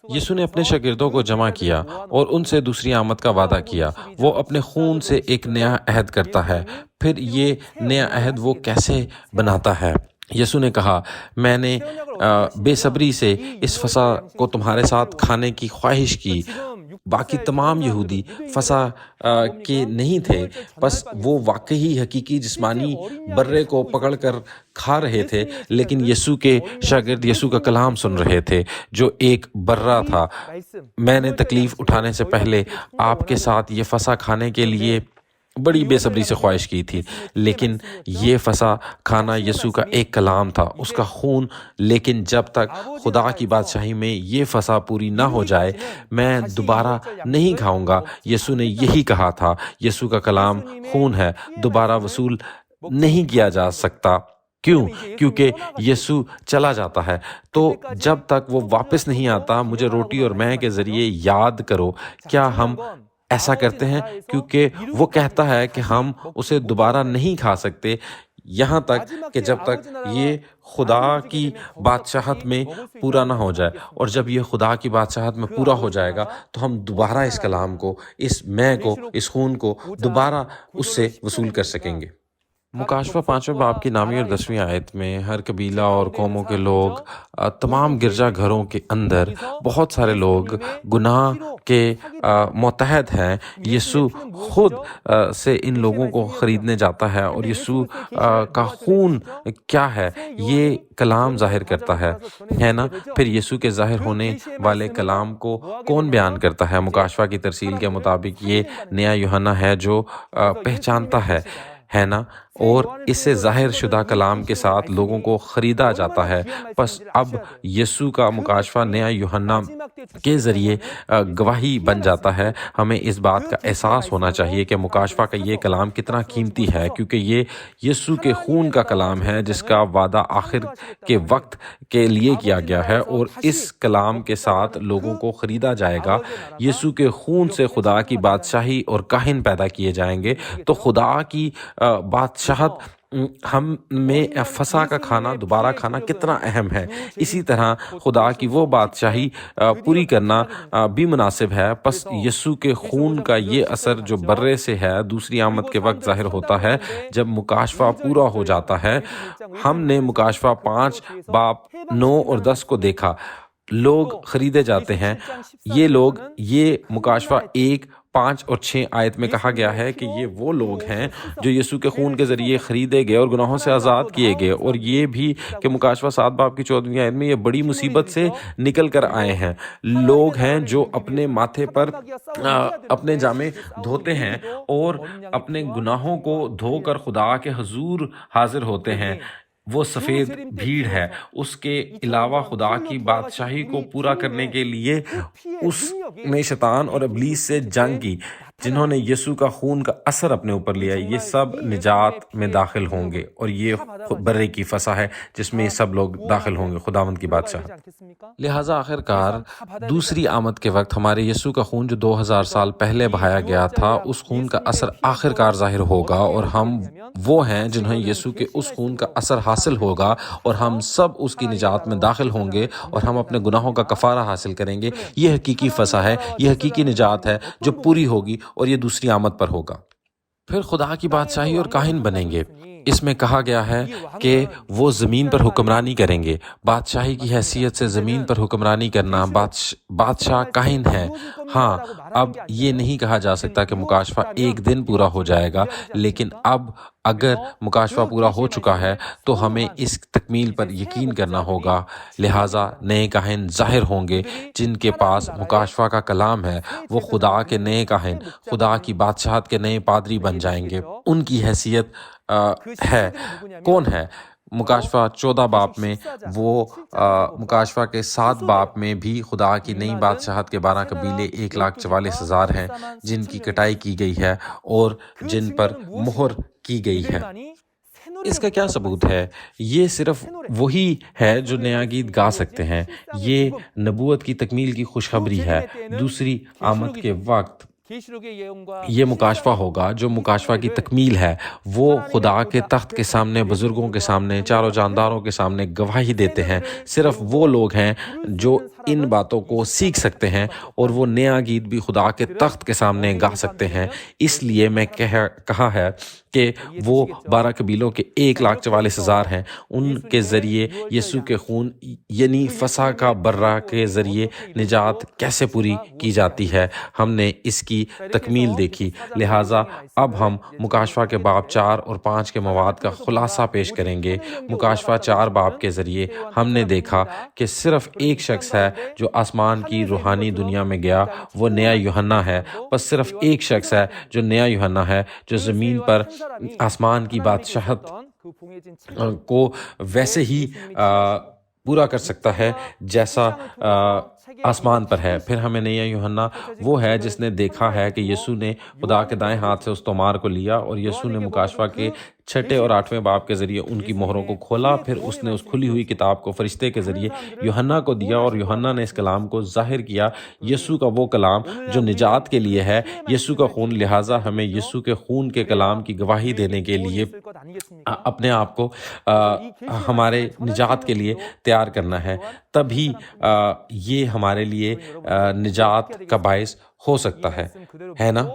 یسوع نے اپنے شاگردوں کو جمع کیا اور ان سے دوسری آمد کا وعدہ کیا۔ وہ اپنے خون سے ایک نیا عہد کرتا ہے۔ پھر یہ نیا عہد وہ کیسے بناتا ہے؟ یسوع نے کہا میں نے بے صبری سے اس فصح کو تمہارے ساتھ کھانے کی خواہش کی۔ باقی تمام یہودی فصح کے نہیں تھے، بس وہ واقعی حقیقی جسمانی برے کو پکڑ کر کھا رہے تھے، لیکن یسوع کے شاگرد یسوع کا کلام سن رہے تھے جو ایک برہ تھا۔ میں نے تکلیف اٹھانے سے پہلے آپ کے ساتھ یہ فصح کھانے کے لیے بڑی بے صبری سے خواہش کی تھی، لیکن یہ فصح کھانا یسوع کا ایک کلام تھا، اس کا خون۔ لیکن جب تک خدا کی بادشاہی میں یہ فصح پوری نہ ہو جائے میں دوبارہ نہیں کھاؤں گا۔ یسوع نے یہی کہا تھا۔ یسوع کا کلام خون ہے، دوبارہ وصول نہیں کیا جا سکتا۔ کیوں؟ کیونکہ یسوع چلا جاتا ہے۔ تو جب تک وہ واپس نہیں آتا مجھے روٹی اور مے کے ذریعے یاد کرو۔ کیا ہم ایسا کرتے ہیں؟ کیونکہ وہ کہتا ہے کہ ہم اسے دوبارہ نہیں کھا سکتے یہاں تک کہ جب تک یہ خدا کی بادشاہت میں پورا نہ ہو جائے، اور جب یہ خدا کی بادشاہت میں پورا ہو جائے گا تو ہم دوبارہ اس کلام کو، اس مے کو، اس خون کو دوبارہ اس سے وصول کر سکیں گے۔ مکاشفہ 5 باب کی 9 اور 10 آیت میں ہر قبیلہ اور قوموں کے لوگ، تمام گرجا گھروں کے اندر بہت سارے لوگ گناہ کے متحد ہیں۔ یسوع خود سے ان لوگوں کو خریدنے جاتا ہے، اور یسوع کا خون کیا ہے یہ کلام ظاہر کرتا ہے نا۔ پھر یسوع کے ظاہر ہونے والے کلام کو کون بیان کرتا ہے؟ مکاشفہ کی ترسیل کے مطابق یہ نیا یوحنا ہے جو پہچانتا ہے نا، اور اس سے ظاہر شدہ کلام کے ساتھ لوگوں کو خریدا جاتا ہے۔ پس اب یسوع کا مکاشفہ نیا یوحنا کے ذریعے گواہی بن جاتا ہے۔ ہمیں اس بات کا احساس ہونا چاہیے کہ مکاشفہ کا یہ کلام کتنا قیمتی ہے، کیونکہ یہ یسوع کے خون کا کلام ہے جس کا وعدہ آخر کے وقت کے لیے کیا گیا ہے، اور اس کلام کے ساتھ لوگوں کو خریدا جائے گا۔ یسوع کے خون سے خدا کی بادشاہی اور کاہن پیدا کیے جائیں گے، تو خدا کی بادشاہت ہم میں فصح کا کھانا، دوبارہ کھانا کتنا اہم ہے۔ اسی طرح خدا کی وہ بادشاہی پوری کرنا بھی مناسب ہے۔ پس یسوع کے خون کا یہ اثر جو برے سے ہے دوسری آمد کے وقت ظاہر ہوتا ہے جب مکاشفہ پورا ہو جاتا ہے۔ ہم نے مکاشفہ 5 باب 9 اور 10 کو دیکھا۔ لوگ خریدے جاتے ہیں۔ یہ لوگ، یہ مکاشفہ 1، 5 اور 6 آیت میں کہا گیا ہے کہ یہ وہ لوگ ہیں جو یسوع کے خون کے ذریعے خریدے گئے اور گناہوں سے آزاد کیے گئے، اور یہ بھی کہ مکاشفہ 7 باب کی 14ویں آیت میں یہ بڑی مصیبت سے نکل کر آئے ہیں۔ لوگ ہیں جو اپنے ماتھے پر اپنے جامے دھوتے ہیں اور اپنے گناہوں کو دھو کر خدا کے حضور حاضر ہوتے ہیں۔ وہ سفید بھیڑ ہے۔ اس کے علاوہ خدا کی بادشاہی کو پورا کرنے کے لیے اس نے شیطان اور ابلیس سے جنگ کی۔ جنہوں نے یسوع کا خون کا اثر اپنے اوپر لیا، یہ سب نجات میں داخل ہوں گے، اور یہ برے کی فسح ہے جس میں یہ سب لوگ داخل ہوں گے خداوند کی بادشاہت۔ لہٰذا آخر کار دوسری آمد کے وقت ہمارے یسوع کا خون جو 2000 سال پہلے بہایا گیا تھا، اس خون کا اثر آخر کار ظاہر ہوگا، اور ہم وہ ہیں جنہیں یسوع کے اس خون کا اثر حاصل ہوگا، اور ہم سب اس کی نجات میں داخل ہوں گے، اور ہم اپنے گناہوں کا کفارہ حاصل کریں گے۔ یہ حقیقی فسح ہے، یہ حقیقی نجات ہے جو پوری ہوگی، اور یہ دوسری آمد پر ہوگا۔ پھر خدا کی بادشاہی اور کاہن بنیں گے۔ اس میں کہا گیا ہے کہ وہ زمین پر حکمرانی کریں گے۔ بادشاہی کی حیثیت سے زمین پر حکمرانی کرنا، بادشاہ کاہن ہے۔ ہاں، اب یہ نہیں کہا جا سکتا کہ مکاشفہ ایک دن پورا ہو جائے گا، لیکن اب اگر مکاشفہ پورا ہو چکا ہے تو ہمیں اس تکمیل پر یقین کرنا ہوگا۔ لہٰذا نئے کاہن ظاہر ہوں گے جن کے پاس مکاشفہ کا کلام ہے۔ وہ خدا کے نئے کاہن، خدا کی بادشاہت کے نئے پادری بن جائیں گے۔ ان کی حیثیت ہے، کون ہے؟ مکاشفہ 14 باب میں، وہ مکاشفہ کے 7 باب میں بھی خدا کی نئی بادشاہت کے 12 قبیلے 1,44,000 ہیں جن کی کٹائی کی گئی ہے اور جن پر مہر کی گئی ہے۔ اس کا کیا ثبوت ہے؟ یہ صرف وہی ہے جو نیا گیت گا سکتے ہیں۔ یہ نبوت کی تکمیل کی خوشخبری ہے۔ دوسری آمد کے وقت یہ مکاشفہ ہوگا جو مکاشفہ کی تکمیل ہے۔ وہ خدا کے تخت کے سامنے، بزرگوں کے سامنے، چاروں جانداروں کے سامنے گواہی دیتے ہیں۔ صرف وہ لوگ ہیں جو ان باتوں کو سیکھ سکتے ہیں، اور وہ نیا گیت بھی خدا کے تخت کے سامنے گا سکتے ہیں۔ اس لیے میں کہا ہے کہ وہ 12 قبیلوں کے 1,44,000 ہیں۔ ان کے ذریعے یسوع کے خون یعنی فسح کا برہ کے ذریعے نجات کیسے پوری کی جاتی ہے، ہم نے اس کی تکمیل دیکھی۔ لہٰذا اب ہم مکاشفہ کے باب 4 اور 5 کے مواد کا خلاصہ پیش کریں گے۔ مکاشفہ 4 باب کے ذریعے ہم نے دیکھا کہ صرف ایک شخص ہے جو آسمان کی روحانی دنیا میں گیا، وہ نیا یوحنا ہے۔ بس صرف ایک شخص ہے جو نیا یوحنا ہے، جو زمین پر آسمان کی بادشاہت کو ویسے ہی پورا کر سکتا ہے جیسا آسمان پر ہے۔ پھر ہمیں نیا یوحنا وہ ہے جس نے دیکھا ہے کہ یسوع نے خدا کے دائیں ہاتھ سے اس تومار کو لیا، اور یسوع نے مکاشفہ کے 6 اور 8 باب کے ذریعے ان کی مہروں کو کھولا۔ پھر اس نے اس کھلی ہوئی کتاب کو فرشتے کے ذریعے یوحنا کو دیا، اور یوحنا نے اس کلام کو ظاہر کیا، یسوع کا وہ کلام جو نجات کے لیے ہے، یسوع کا خون۔ لہٰذا ہمیں یسوع کے خون کے کلام کی گواہی دینے کے لیے اپنے آپ کو ہمارے نجات کے لیے تیار کرنا ہے، تبھی یہ ہمارے لیے نجات کا باعث ہو سکتا ہے نا؟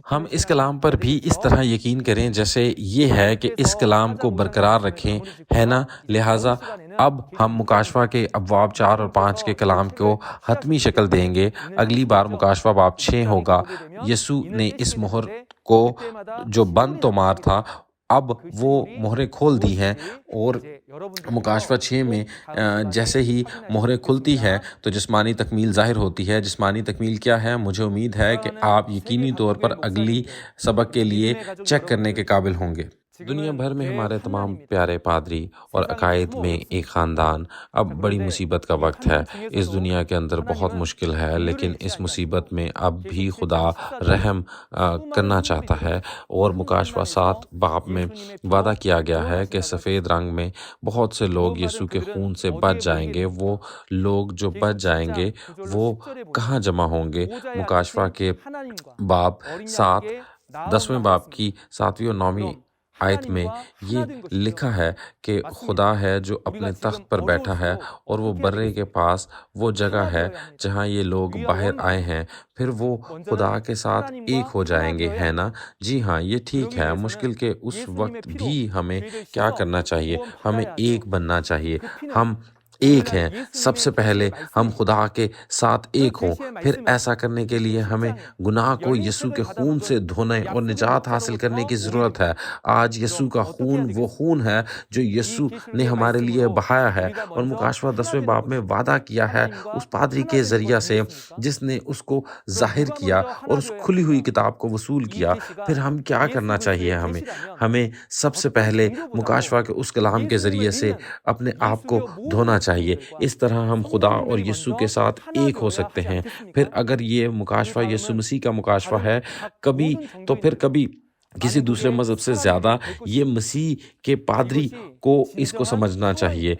ہم اس کلام پر بھی اس طرح یقین کریں جیسے یہ ہے کہ اس کلام کو برقرار رکھیں، ہے نا؟ لہٰذا اب ہم مکاشفہ کے ابواب 4 اور 5 کے کلام کو حتمی شکل دیں گے۔ اگلی بار مکاشفہ باب 6 ہوگا۔ یسوع نے اس مہر کو جو بند تومار تھا، اب وہ مہریں کھول دی ہیں، اور مکاشفہ 6 میں جیسے ہی مہریں کھلتی ہیں تو جسمانی تکمیل ظاہر ہوتی ہے۔ جسمانی تکمیل کیا ہے؟ مجھے امید ہے کہ آپ یقینی طور پر اگلی سبق کے لیے چیک کرنے کے قابل ہوں گے۔ دنیا بھر میں ہمارے تمام پیارے پادری اور عقائد میں ایک خاندان، اب بڑی مصیبت کا وقت ہے۔ اس دنیا کے اندر بہت مشکل ہے، لیکن اس مصیبت میں اب بھی خدا رحم کرنا چاہتا ہے، اور مکاشفہ 7 باب میں وعدہ کیا گیا ہے کہ سفید رنگ میں بہت سے لوگ یسوع کے خون سے بچ جائیں گے۔ وہ لوگ جو بچ جائیں گے وہ کہاں جمع ہوں گے؟ مکاشفہ کے باب 7 10ویں باب کی 7ویں اور 9ویں آیت میں یہ لکھا ہے کہ خدا ہے جو اپنے تخت پر بیٹھا ہے، اور وہ برے کے پاس وہ جگہ ہے جہاں یہ لوگ باہر آئے ہیں، پھر وہ خدا کے ساتھ ایک ہو جائیں گے، ہے نا؟ جی ہاں، یہ ٹھیک ہے۔ مشکل کے اس وقت بھی ہمیں کیا کرنا چاہیے؟ ہمیں ایک بننا چاہیے۔ ہم ایک ہیں۔ سب سے پہلے ہم خدا کے ساتھ ایک ہوں، پھر ایسا کرنے کے لیے ہمیں گناہ کو یسوع کے خون سے دھونے اور نجات حاصل کرنے کی ضرورت ہے۔ آج یسوع کا خون وہ خون ہے جو یسوع نے ہمارے لیے بہایا ہے، اور مکاشفہ 10ویں باب میں وعدہ کیا ہے اس پادری کے ذریعہ سے جس نے اس کو ظاہر کیا اور اس کھلی ہوئی کتاب کو وصول کیا۔ پھر ہم کیا کرنا چاہیے؟ ہمیں سب سے پہلے مکاشفہ کے اس کلام کے ذریعے سے اپنے آپ کو دھونا چاہیے۔ اس طرح ہم خدا اور یسوع کے ساتھ ایک ہو سکتے ہیں۔ پھر اگر یہ مکاشفہ یسوع مسیح کا مکاشفہ ہے کبھی تو پھر کبھی کسی دوسرے مذہب سے زیادہ یہ مسیح کے پادری کو اس کو سمجھنا چاہیے،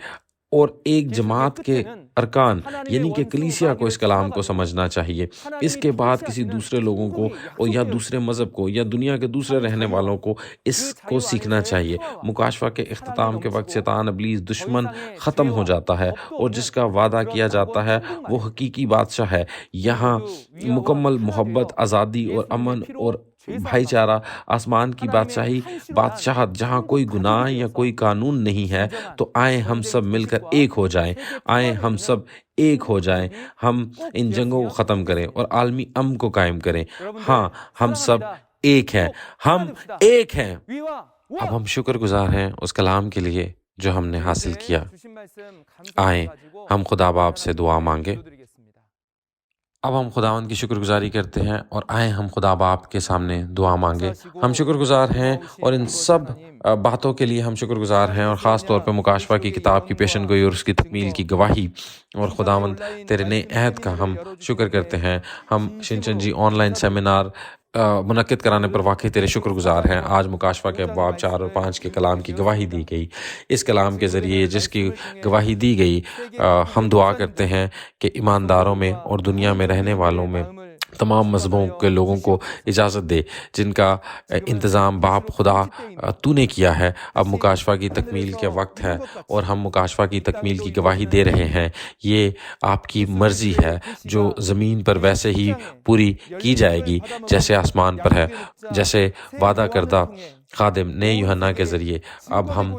اور ایک جماعت کے ارکان یعنی کہ کلیسیا کو اس کلام کو سمجھنا چاہیے۔ اس کے بعد کسی دوسرے لوگوں کو اور یا دوسرے مذہب کو یا دنیا کے دوسرے رہنے والوں کو اس کو سیکھنا چاہیے۔ مکاشفہ کے اختتام کے وقت شیطان ابلیس دشمن ختم ہو جاتا ہے، اور جس کا وعدہ کیا جاتا ہے وہ حقیقی بادشاہ ہے۔ یہاں مکمل محبت، آزادی اور امن اور بھائی چارہ، آسمان کی بادشاہت جہاں کوئی گناہ یا کوئی قانون نہیں ہے۔ تو آئیں ہم سب مل کر ایک ہو جائیں، آئیں ہم سب ایک ہو جائیں، ہم ان جنگوں کو ختم کریں اور عالمی امن کو قائم کریں۔ ہاں، ہم سب ایک ہیں، ہم ایک ہیں۔ اب ہم شکر گزار ہیں اس کلام کے لیے جو ہم نے حاصل کیا۔ آئیں ہم خدا باپ سے دعا مانگیں۔ اب ہم خداوند کی شکر گزاری کرتے ہیں، اور آئیں ہم خدا باپ کے سامنے دعا مانگیں۔ ہم شکر گزار ہیں، اور ان سب باتوں کے لیے ہم شکر گزار ہیں، اور خاص طور پہ مکاشفہ کی کتاب کی پیشن گوئی اور اس کی تکمیل کی گواہی، اور خداوند تیرے نئے عہد کا ہم شکر کرتے ہیں۔ ہم شنچن جی آن لائن سیمینار منعقد کرانے پر واقعی تیرے شکر گزار ہیں۔ آج مکاشفہ کے ابواب 4 اور 5 کے کلام کی گواہی دی گئی۔ اس کلام کے ذریعے جس کی گواہی دی گئی، ہم دعا کرتے ہیں کہ ایمانداروں میں اور دنیا میں رہنے والوں میں تمام مذہبوں کے لوگوں کو اجازت دے، جن کا انتظام باپ خدا تو نے کیا ہے۔ اب مکاشفہ کی تکمیل کے وقت ہے، اور ہم مکاشفہ کی تکمیل کی گواہی دے رہے ہیں۔ یہ آپ کی مرضی ہے جو زمین پر ویسے ہی پوری کی جائے گی جیسے آسمان پر ہے، جیسے وعدہ کردہ خادم نئے یوحنا کے ذریعے۔ اب ہم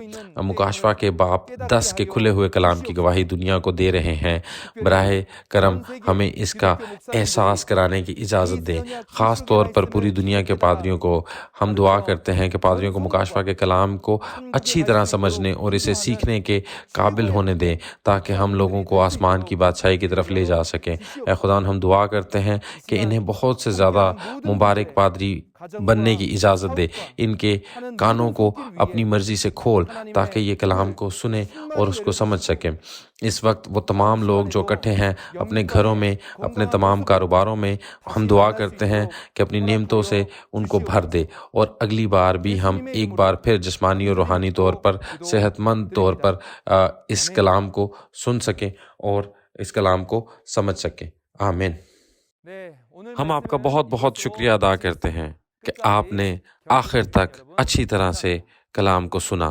مکاشفہ کے باب 10 کے کھلے ہوئے کلام کی گواہی دنیا کو دے رہے ہیں۔ براہ کرم ہمیں اس کا احساس کرانے کی اجازت دیں۔ خاص طور پر پوری دنیا کے پادریوں کو ہم دعا کرتے ہیں کہ پادریوں کو مکاشفہ کے کلام کو اچھی طرح سمجھنے اور اسے سیکھنے کے قابل ہونے دیں، تاکہ ہم لوگوں کو آسمان کی بادشاہی کی طرف لے جا سکیں۔ اے خدا، ہم دعا کرتے ہیں کہ انہیں بہت سے زیادہ مبارک پادری بننے کی اجازت دے۔ ان کے کانوں کو اپنی مرضی سے کھول تاکہ یہ کلام کو سنیں اور اس کو سمجھ سکیں۔ اس وقت وہ تمام لوگ جو اکٹھے ہیں اپنے گھروں میں، اپنے تمام کاروباروں میں، ہم دعا کرتے ہیں کہ اپنی نعمتوں سے ان کو بھر دے، اور اگلی بار بھی ہم ایک بار پھر جسمانی اور روحانی طور پر صحت مند طور پر اس کلام کو سن سکیں اور اس کلام کو سمجھ سکیں۔ آمین۔ ہم آپ کا بہت بہت شکریہ ادا کرتے ہیں کہ آپ نے آخر تک اچھی طرح سے کلام کو سنا۔